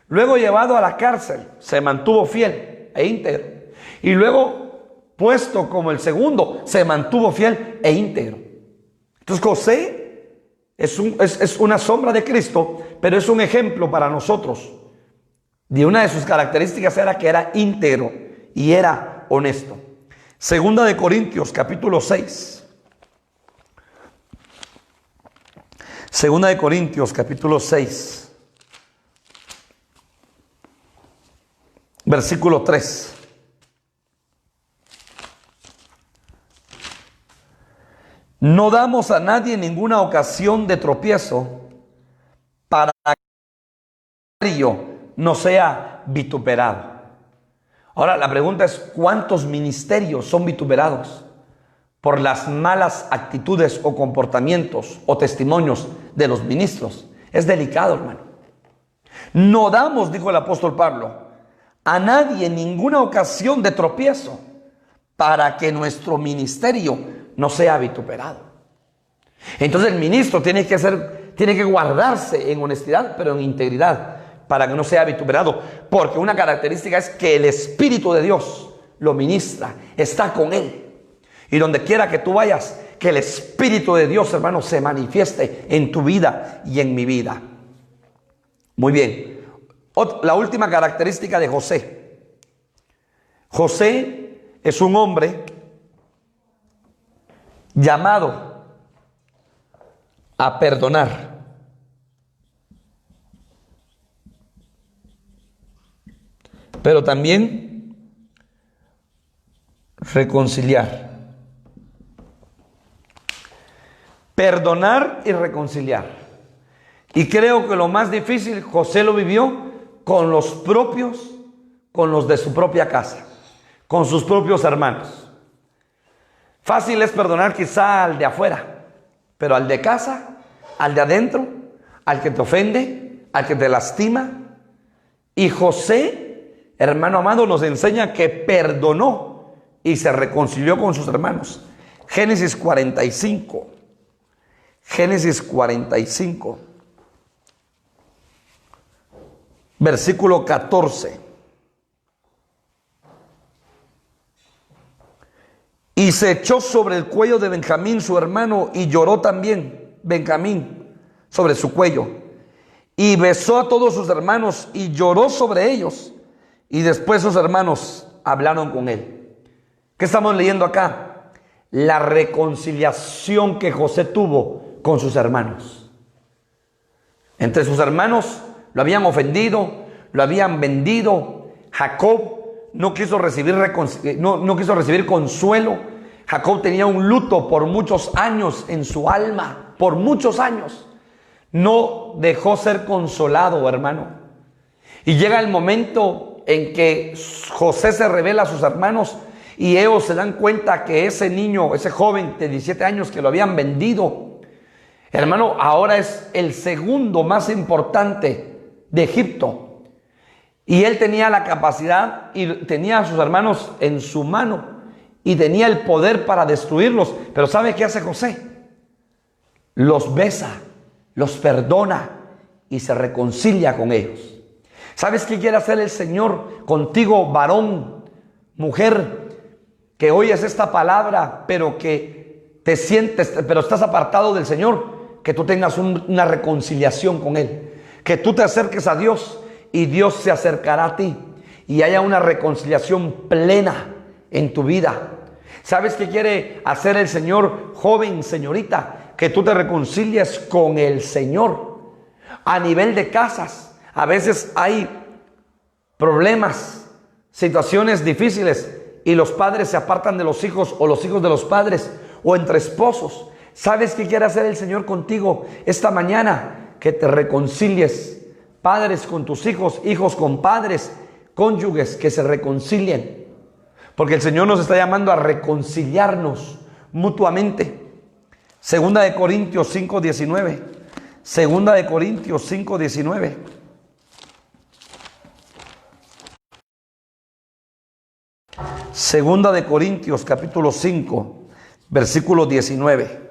Luego llevado a la cárcel, se mantuvo fiel e íntegro. Y luego puesto como el segundo, se mantuvo fiel e íntegro. Entonces José es una sombra de Cristo, pero es un ejemplo para nosotros. Y una de sus características era que era íntegro y era honesto. Segunda de Corintios, capítulo 6. Segunda de Corintios, capítulo 6, versículo 3. No damos a nadie ninguna ocasión de tropiezo para que el ministerio no sea vituperado. Ahora la pregunta es, ¿cuántos ministerios son vituperados por las malas actitudes o comportamientos o testimonios de los ministros? Es delicado, hermano. No damos, dijo el apóstol Pablo, a nadie ninguna ocasión de tropiezo para que nuestro ministerio no sea vituperado. Entonces el ministro tiene que guardarse en honestidad, pero en integridad, para que no sea vituperado, porque una característica es que el Espíritu de Dios lo ministra, está con él. Y donde quiera que tú vayas, que el Espíritu de Dios, hermano, se manifieste en tu vida y en mi vida. Muy bien. La última característica de José. José es un hombre llamado a perdonar. Pero también reconciliar. Perdonar y reconciliar. Y creo que lo más difícil José lo vivió con los de su propia casa, con sus propios hermanos. Fácil es perdonar quizá al de afuera, pero al de casa, al de adentro, al que te ofende, al que te lastima. Y José, hermano amado, nos enseña que perdonó y se reconcilió con sus hermanos. Génesis 45. Génesis 45, versículo 14. Y se echó sobre el cuello de Benjamín, su hermano, y lloró también Benjamín sobre su cuello. Y besó a todos sus hermanos y lloró sobre ellos. Y después sus hermanos hablaron con él. ¿Qué estamos leyendo acá? La reconciliación que José tuvo con sus hermanos. Entre sus hermanos lo habían ofendido, lo habían vendido. Jacob no quiso recibir consuelo. Jacob tenía un luto por muchos años en su alma, por muchos años. No dejó ser consolado, hermano. Y llega el momento en que José se revela a sus hermanos y ellos se dan cuenta que ese niño, ese joven de 17 años que lo habían vendido, hermano, ahora es el segundo más importante de Egipto. Y él tenía la capacidad y tenía a sus hermanos en su mano y tenía el poder para destruirlos. Pero ¿sabe qué hace José? Los besa, los perdona y se reconcilia con ellos. ¿Sabes qué quiere hacer el Señor contigo, varón, mujer, que oyes esta palabra, pero que te sientes, pero estás apartado del Señor? que tú tengas una reconciliación con Él. Que tú te acerques a Dios y Dios se acercará a ti. Y haya una reconciliación plena en tu vida. ¿Sabes qué quiere hacer el Señor, joven, señorita? Que tú te reconcilies con el Señor. A nivel de casas, a veces hay problemas, situaciones difíciles, y los padres se apartan de los hijos, o los hijos de los padres, o entre esposos. ¿Sabes qué quiere hacer el Señor contigo esta mañana? Que te reconcilies, padres con tus hijos, hijos con padres, cónyuges que se reconcilien. Porque el Señor nos está llamando a reconciliarnos mutuamente. Segunda de Corintios 5:19. Segunda de Corintios 5:19. Segunda de Corintios capítulo 5, versículo 19.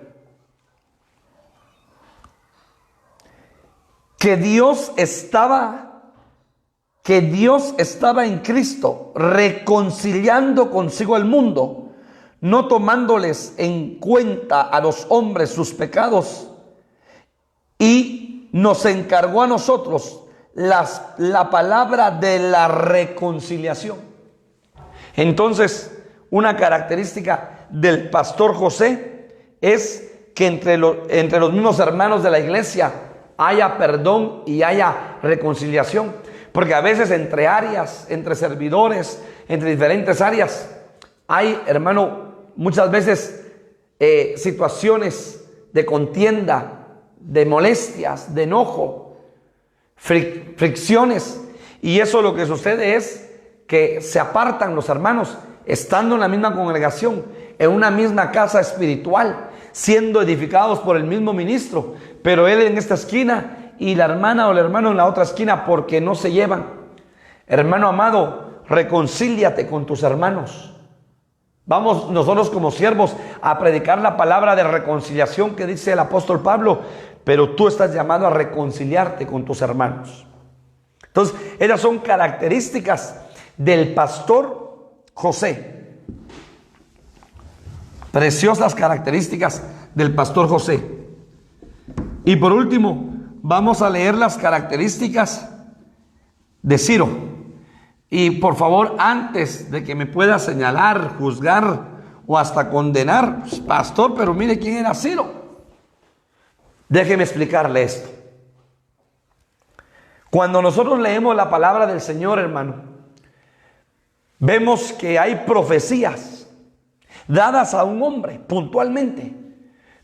Que Dios estaba en Cristo, reconciliando consigo el mundo, no tomándoles en cuenta a los hombres sus pecados, y nos encargó a nosotros la palabra de la reconciliación. Entonces, una característica del pastor José es que entre los mismos hermanos de la iglesia haya perdón y haya reconciliación. Porque a veces entre áreas, entre servidores, entre diferentes áreas, hay, hermano, muchas veces situaciones de contienda, de molestias, de enojo, fricciones. Y eso lo que sucede es que se apartan los hermanos, estando en la misma congregación, en una misma casa espiritual, siendo edificados por el mismo ministro, pero él en esta esquina y la hermana o el hermano en la otra esquina, porque no se llevan. Hermano amado, reconcíliate con tus hermanos. Vamos nosotros como siervos a predicar la palabra de reconciliación que dice el apóstol Pablo, pero tú estás llamado a reconciliarte con tus hermanos. Entonces, esas son características del pastor José. Preciosas características del pastor José. Y por último, vamos a leer las características de Ciro. Y por favor, antes de que me pueda señalar, juzgar o hasta condenar, pues, pastor, pero mire quién era Ciro. Déjeme explicarle esto. Cuando nosotros leemos la palabra del Señor, hermano, vemos que hay profecías dadas a un hombre puntualmente,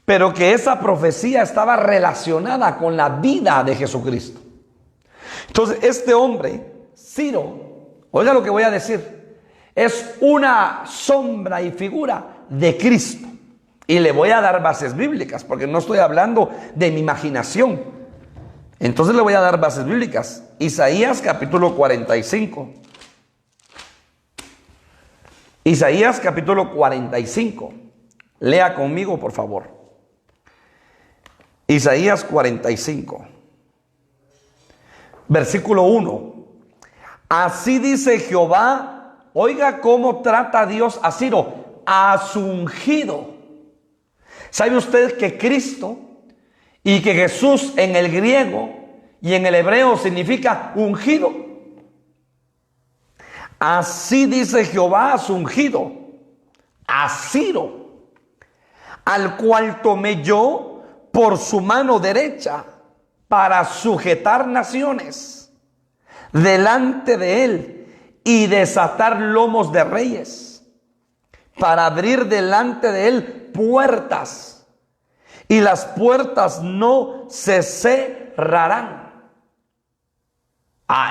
pero que esa profecía estaba relacionada con la vida de Jesucristo. Entonces, este hombre, Ciro, oiga lo que voy a decir, es una sombra y figura de Cristo. Y le voy a dar bases bíblicas, porque no estoy hablando de mi imaginación. Entonces le voy a dar bases bíblicas. Isaías capítulo 45. Isaías capítulo 45. Lea conmigo, por favor. Isaías 45. Versículo 1. Así dice Jehová, oiga cómo trata Dios a Ciro, a su ungido. ¿Sabe usted que Cristo y que Jesús en el griego y en el hebreo significa ungido? Así dice Jehová a su ungido, a Ciro, al cual tomé yo por su mano derecha para sujetar naciones delante de él y desatar lomos de reyes, para abrir delante de él puertas, y las puertas no se cerrarán.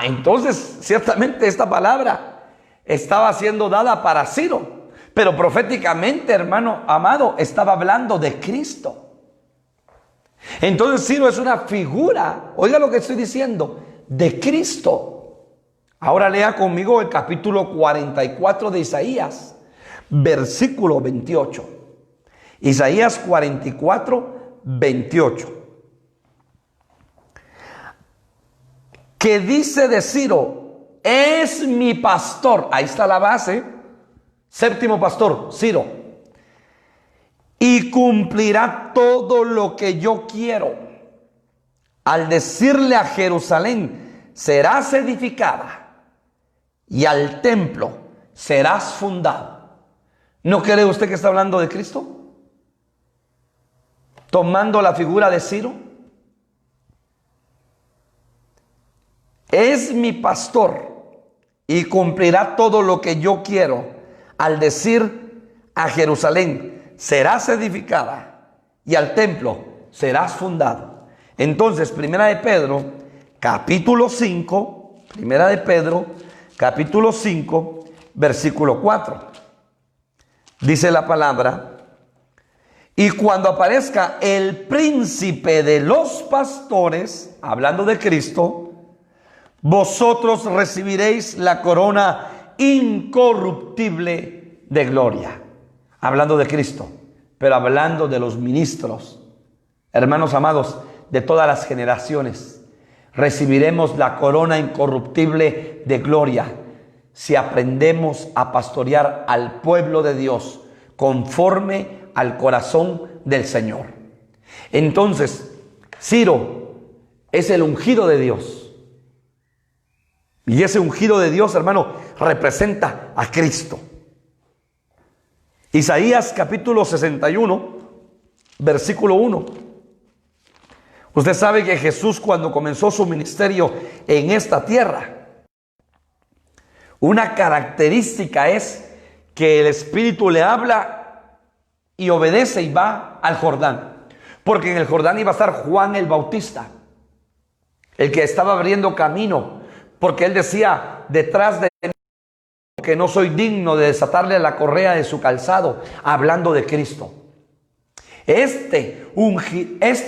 Entonces ciertamente esta palabra estaba siendo dada para Ciro, pero proféticamente, hermano amado, estaba hablando de Cristo. Entonces Ciro es una figura, oiga lo que estoy diciendo, de Cristo. Ahora lea conmigo el capítulo 44 de Isaías, versículo 28. Isaías 44, 28. Que dice de Ciro, es mi pastor. Ahí está la base. Séptimo pastor, Ciro. y cumplirá todo lo que yo quiero. Al decirle a Jerusalén, serás edificada, y al templo serás fundado. ¿No cree usted que está hablando de Cristo? Tomando la figura de Ciro. Es mi pastor y cumplirá todo lo que yo quiero. Al decir a Jerusalén, serás edificada, y al templo serás fundado. Entonces, Primera de Pedro, capítulo 5, Primera de Pedro, capítulo 5, versículo 4. Dice la palabra: y cuando aparezca el príncipe de los pastores, hablando de Cristo, vosotros recibiréis la corona incorruptible de gloria. Hablando de Cristo, pero hablando de los ministros, hermanos amados, de todas las generaciones, recibiremos la corona incorruptible de gloria si aprendemos a pastorear al pueblo de Dios conforme al corazón del Señor. Entonces, Ciro es el ungido de Dios. Y ese ungido de Dios, hermano, representa a Cristo. Isaías capítulo 61, versículo 1. Usted sabe que Jesús, cuando comenzó su ministerio en esta tierra, una característica es que el Espíritu le habla y obedece y va al Jordán. Porque en el Jordán iba a estar Juan el Bautista, el que estaba abriendo camino, porque él decía: detrás de mí, que no soy digno de desatarle la correa de su calzado, hablando de Cristo. Este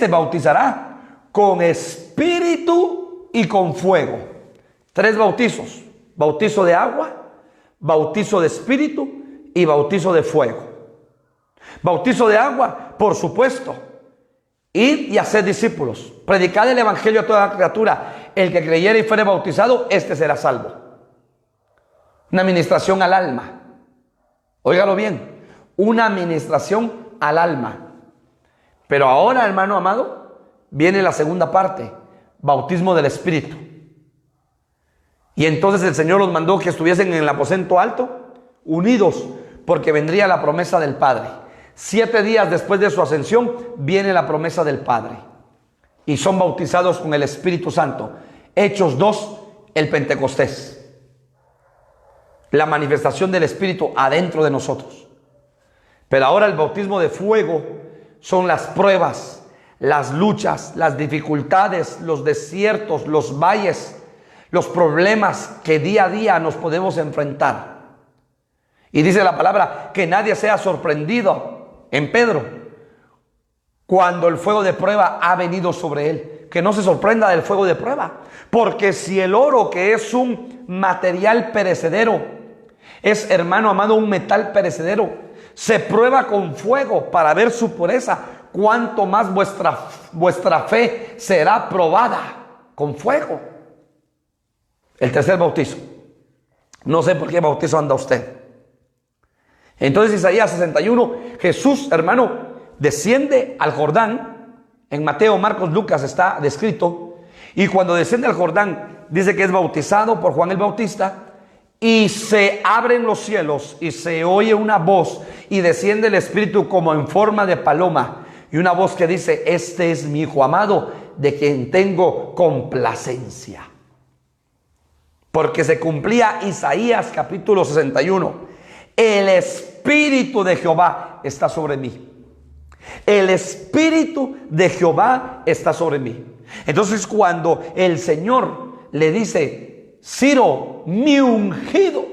bautizará con espíritu y con fuego. 3 bautizos: bautizo de agua, bautizo de espíritu y bautizo de fuego. Bautizo de agua, por supuesto: id y haced discípulos, predicad el evangelio a toda criatura. El que creyere y fuere bautizado, este será salvo. Una administración al alma. Óigalo bien, una administración al alma. Pero ahora, hermano amado, viene la segunda parte: bautismo del Espíritu. Y entonces el Señor los mandó que estuviesen en el aposento alto, unidos, porque vendría la promesa del Padre. 7 días después de su ascensión viene la promesa del Padre, y son bautizados con el Espíritu Santo. Hechos 2, el Pentecostés, la manifestación del Espíritu adentro de nosotros. Pero ahora el bautismo de fuego son las pruebas, las luchas, las dificultades, los desiertos, los valles, los problemas que día a día nos podemos enfrentar. Y dice la palabra que nadie sea sorprendido en Pedro cuando el fuego de prueba ha venido sobre él. Que no se sorprenda del fuego de prueba, porque si el oro, que es un material perecedero, es, hermano amado, un metal perecedero, se prueba con fuego para ver su pureza, cuánto más vuestra fe será probada con fuego. El tercer bautizo. No sé por qué bautizo anda usted. Entonces, Isaías 61, Jesús, hermano, desciende al Jordán. En Mateo, Marcos, Lucas está descrito. Y cuando desciende al Jordán, dice que es bautizado por Juan el Bautista. Y se abren los cielos y se oye una voz y desciende el Espíritu como en forma de paloma. Y una voz que dice: este es mi Hijo amado, de quien tengo complacencia. Porque se cumplía Isaías capítulo 61. El Espíritu de Jehová está sobre mí. El Espíritu de Jehová está sobre mí. Entonces, cuando el Señor le dice: Ciro, mi ungido,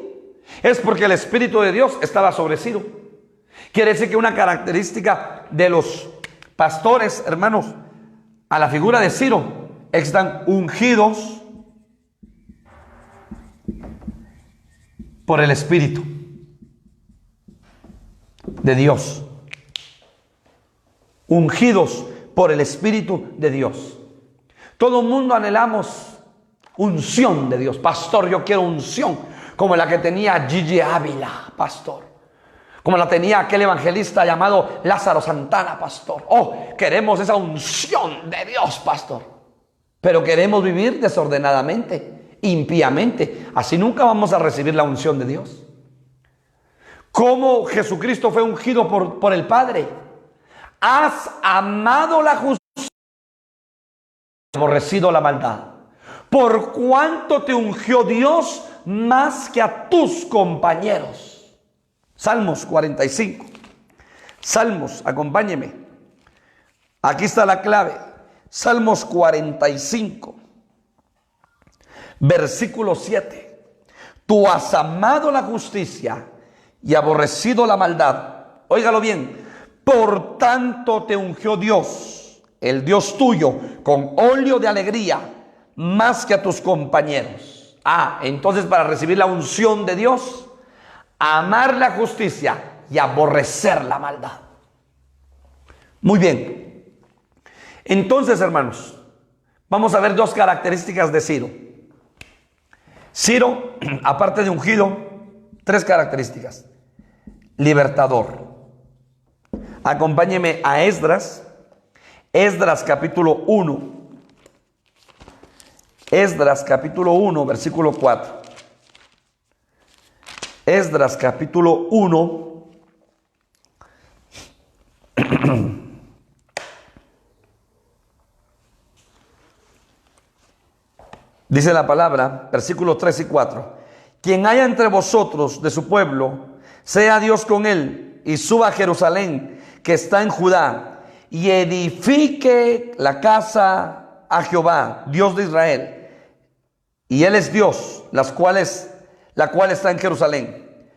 es porque el Espíritu de Dios estaba sobre Ciro. Quiere decir que una característica de los pastores, hermanos, a la figura de Ciro, es que están ungidos por el Espíritu de Dios. Ungidos por el Espíritu de Dios. Todo el mundo anhelamos unción de Dios. Pastor, yo quiero unción como la que tenía Gigi Ávila, pastor. como la tenía aquel evangelista llamado Lázaro Santana, pastor. Oh, queremos esa unción de Dios, pastor. Pero queremos vivir desordenadamente, impíamente. Así nunca vamos a recibir la unción de Dios. ¿Cómo Jesucristo fue ungido por el Padre? Has amado la justicia, aborrecido la maldad. ¿Por cuánto te ungió Dios más que a tus compañeros? Salmos 45. Salmos, acompáñeme. Aquí está la clave. Salmos 45, versículo 7. Tú has amado la justicia y aborrecido la maldad. Óigalo bien. Por tanto te ungió Dios, el Dios tuyo, con óleo de alegría, más que a tus compañeros. Entonces para recibir la unción de Dios, amar la justicia y aborrecer la maldad. Muy bien. Entonces, hermanos, vamos a ver dos características de Ciro. Ciro, aparte de ungido, tres características. Libertador. Acompáñeme a Esdras. Esdras capítulo 1. Esdras capítulo 1, versículo 4. Esdras capítulo 1. Dice la palabra, versículos 3 y 4. Quien haya entre vosotros de su pueblo, sea Dios con él, y suba a Jerusalén, que está en Judá, y edifique la casa a Jehová, Dios de Israel. Y él es Dios, la cual está en Jerusalén.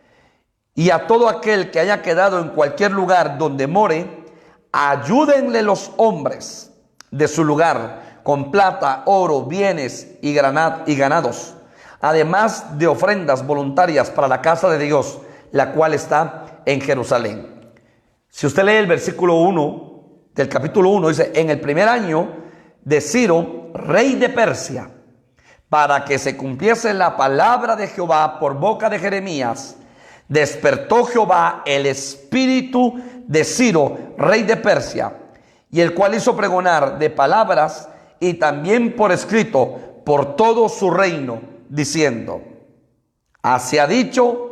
Y a todo aquel que haya quedado en cualquier lugar donde more, ayúdenle los hombres de su lugar, con plata, oro, bienes y ganados, además de ofrendas voluntarias para la casa de Dios, la cual está en Jerusalén. Si usted lee el versículo 1 del capítulo 1, dice: en el primer año de Ciro, rey de Persia, para que se cumpliese la palabra de Jehová por boca de Jeremías, despertó Jehová el espíritu de Ciro, rey de Persia, y el cual hizo pregonar de palabras y también por escrito por todo su reino, diciendo: así ha dicho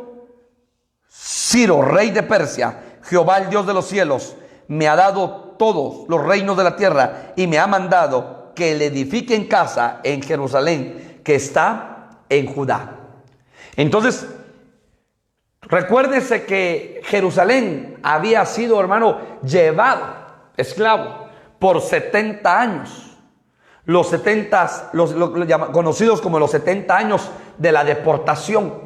Ciro, rey de Persia, Jehová, el Dios de los cielos, me ha dado todos los reinos de la tierra y me ha mandado que le edifiquen casa en Jerusalén, que está en Judá. Entonces, recuérdese que Jerusalén había sido, hermano, llevado esclavo por 70 años. Los 70, conocidos como los 70 años de la deportación.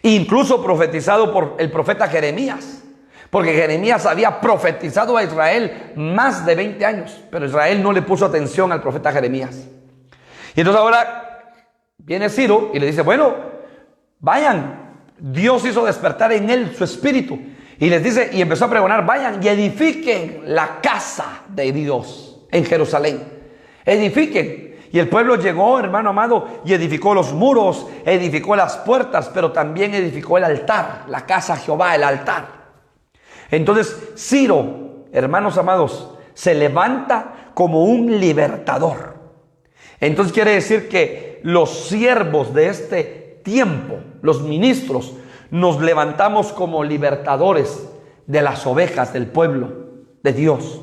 Incluso profetizado por el profeta Jeremías. Porque Jeremías había profetizado a Israel más de 20 años. Pero Israel no le puso atención al profeta Jeremías. Y entonces ahora viene Ciro y le dice: bueno, vayan. Dios hizo despertar en él su espíritu. Y les dice, y empezó a pregonar: vayan y edifiquen la casa de Dios en Jerusalén. Edifiquen. Y el pueblo llegó, hermano amado, y edificó los muros, edificó las puertas, pero también edificó el altar, la casa de Jehová, el altar. Entonces Ciro, hermanos amados, se levanta como un libertador. Entonces quiere decir que los siervos de este tiempo, los ministros, nos levantamos como libertadores de las ovejas del pueblo de Dios.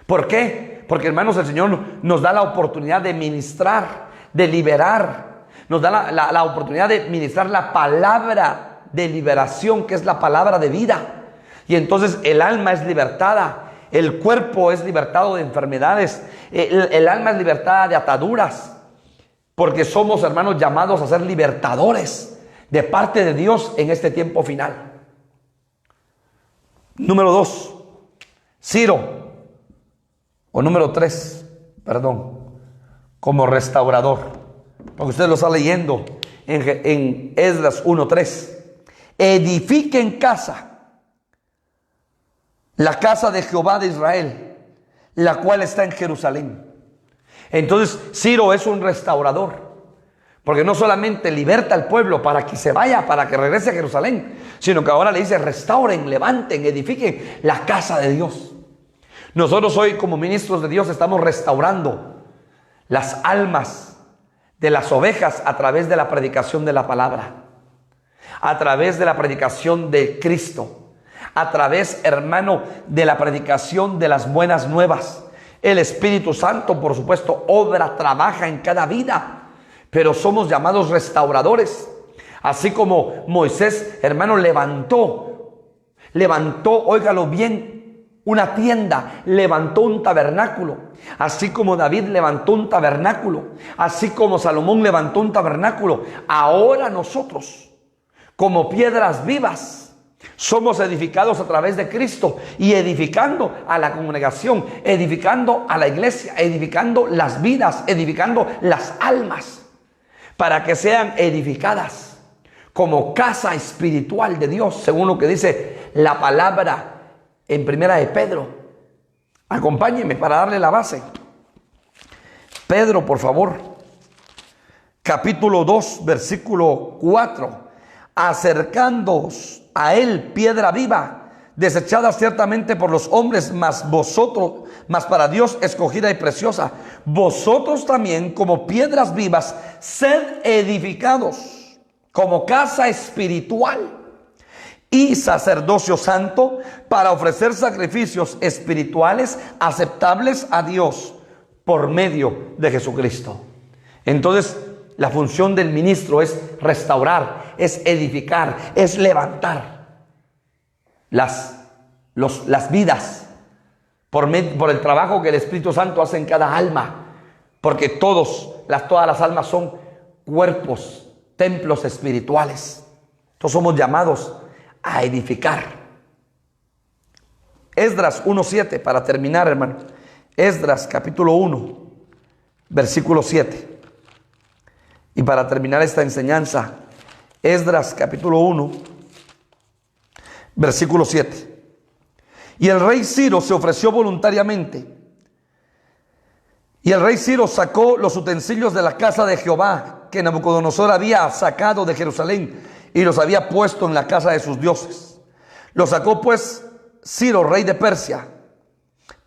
¿Por qué? Porque, hermanos, el Señor nos da la oportunidad de ministrar, de liberar. Nos da la oportunidad de ministrar la palabra de liberación, que es la palabra de vida. Y entonces el alma es libertada, el cuerpo es libertado de enfermedades, el alma es libertada de ataduras. Porque somos, hermanos, llamados a ser libertadores de parte de Dios en este tiempo final. Número 2, Ciro. O número 3, perdón, como restaurador. Porque usted lo está leyendo en Esdras 1:3. Edifiquen casa, la casa de Jehová de Israel, la cual está en Jerusalén. Entonces Ciro es un restaurador. Porque no solamente liberta al pueblo para que se vaya, para que regrese a Jerusalén, sino que ahora le dice: restauren, levanten, edifiquen la casa de Dios. Nosotros hoy, como ministros de Dios, estamos restaurando las almas de las ovejas a través de la predicación de la palabra, a través de la predicación de Cristo, a través, hermano, de la predicación de las buenas nuevas. El Espíritu Santo, por supuesto, obra, trabaja en cada vida, pero somos llamados restauradores. Así como Moisés, hermano, levantó, óigalo bien, una tienda, levantó un tabernáculo. Así como David levantó un tabernáculo, así como Salomón levantó un tabernáculo, ahora nosotros, como piedras vivas, somos edificados a través de Cristo, y edificando a la congregación, edificando a la iglesia, edificando las vidas, edificando las almas, para que sean edificadas como casa espiritual de Dios, según lo que dice la palabra en Primera de Pedro. Acompáñenme para darle la base. Pedro, por favor, capítulo 2, versículo 4. Acercándoos a él, piedra viva, desechada ciertamente por los hombres, mas para Dios escogida y preciosa. Vosotros también, como piedras vivas, sed edificados como casa espiritual y sacerdocio santo, para ofrecer sacrificios espirituales aceptables a Dios por medio de Jesucristo. Entonces, la función del ministro es restaurar, es edificar, es levantar las vidas por el trabajo que el Espíritu Santo hace en cada alma, porque todas las almas son cuerpos, templos espirituales. Entonces somos llamados a edificar. Esdras 1:7, para terminar, hermano. Esdras capítulo 1, versículo 7. Y para terminar esta enseñanza, Esdras capítulo 1, versículo 7. Y el rey Ciro se ofreció voluntariamente. Y el rey Ciro sacó los utensilios de la casa de Jehová que Nabucodonosor había sacado de Jerusalén, y los había puesto en la casa de sus dioses. Los sacó pues Ciro, rey de Persia,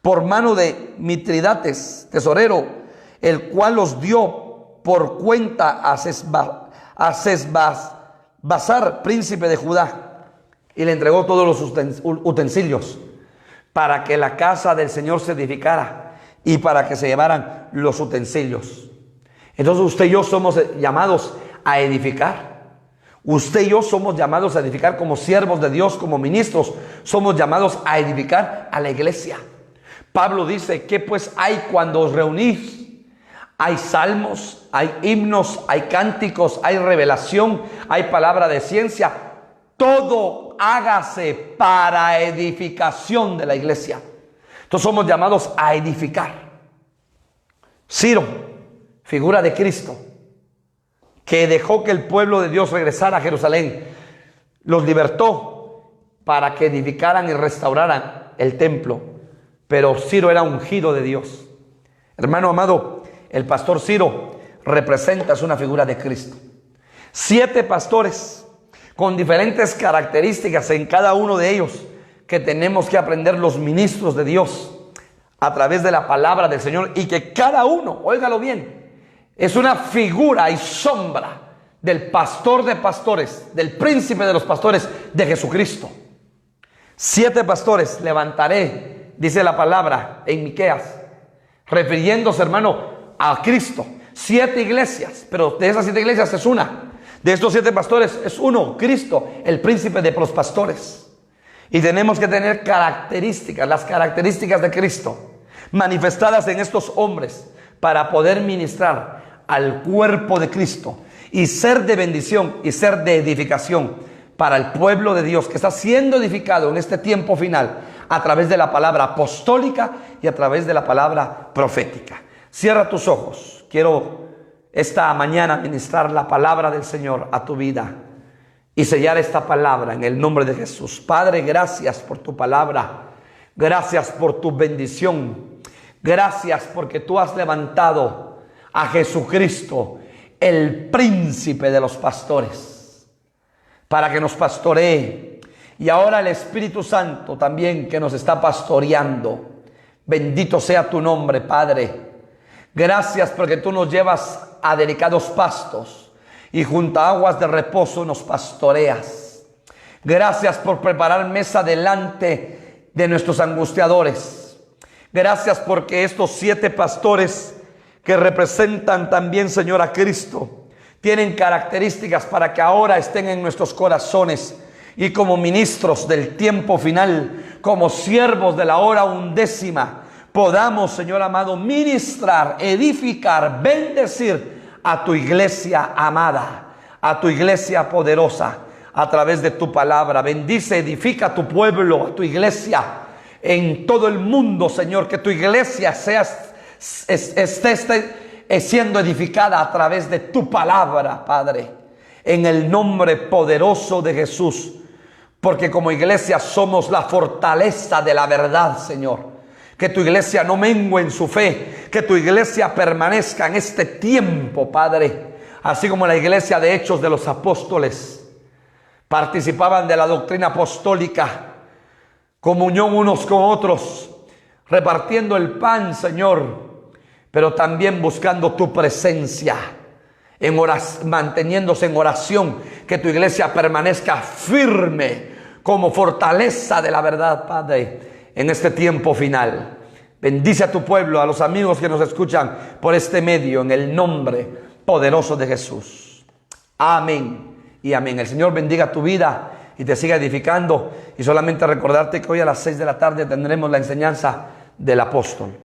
por mano de Mitridates, tesorero, el cual los dio por cuenta a Sesbazar, príncipe de Judá, y le entregó todos los utensilios para que la casa del Señor se edificara y para que se llevaran los utensilios. Entonces usted y yo somos llamados a edificar. Usted y yo somos llamados a edificar como siervos de Dios, como ministros. Somos llamados a edificar a la iglesia. Pablo dice: ¿qué pues hay cuando os reunís? Hay salmos, hay himnos, hay cánticos, hay revelación, hay palabra de ciencia. Todo hágase para edificación de la iglesia. Entonces somos llamados a edificar. Ciro, figura de Cristo, que dejó que el pueblo de Dios regresara a Jerusalén, los libertó para que edificaran y restauraran el templo. Pero Ciro era ungido de Dios. Hermano amado, el pastor Ciro representa, es una figura de Cristo. 7 pastores con diferentes características en cada uno de ellos, que tenemos que aprender los ministros de Dios a través de la palabra del Señor, y que cada uno, óigalo bien, es una figura y sombra del pastor de pastores, del príncipe de los pastores, de Jesucristo. 7 pastores levantaré, dice la palabra en Miqueas, refiriéndose, hermano, a Cristo. 7 iglesias, pero de esas 7 iglesias es una. De estos 7 pastores es uno, Cristo, el príncipe de los pastores. Y tenemos que tener características, las características de Cristo, manifestadas en estos hombres, para poder ministrar al cuerpo de Cristo y ser de bendición y ser de edificación para el pueblo de Dios que está siendo edificado en este tiempo final a través de la palabra apostólica y a través de la palabra profética. Cierra tus ojos. Quiero esta mañana ministrar la palabra del Señor a tu vida y sellar esta palabra en el nombre de Jesús. Padre, gracias por tu palabra. Gracias por tu bendición. Gracias porque tú has levantado a Jesucristo el príncipe de los pastores, para que nos pastoree. Y ahora el Espíritu Santo también que nos está pastoreando. Bendito sea tu nombre, Padre. Gracias porque tú nos llevas a delicados pastos y junto a aguas de reposo nos pastoreas. Gracias por preparar mesa delante de nuestros angustiadores. Gracias porque estos 7 pastores que representan también, Señor, a Cristo, tienen características para que ahora estén en nuestros corazones y como ministros del tiempo final, como siervos de la hora 11, podamos, Señor amado, ministrar, edificar, bendecir a tu iglesia amada, a tu iglesia poderosa, a través de tu palabra. Bendice, edifica a tu pueblo, a tu iglesia en todo el mundo, Señor, que tu iglesia esté siendo edificada a través de tu palabra, Padre, en el nombre poderoso de Jesús, porque como iglesia somos la fortaleza de la verdad, Señor. Que tu iglesia no mengue en su fe, que tu iglesia permanezca en este tiempo, Padre, así como la iglesia de Hechos de los Apóstoles participaban de la doctrina apostólica, comunión unos con otros, repartiendo el pan, Señor, pero también buscando tu presencia, manteniéndose en oración, que tu iglesia permanezca firme como fortaleza de la verdad, Padre, en este tiempo final. Bendice a tu pueblo, a los amigos que nos escuchan por este medio, en el nombre poderoso de Jesús. Amén y amén. El Señor bendiga tu vida y te siga edificando. Y solamente recordarte que hoy a las 6 de la tarde tendremos la enseñanza del apóstol.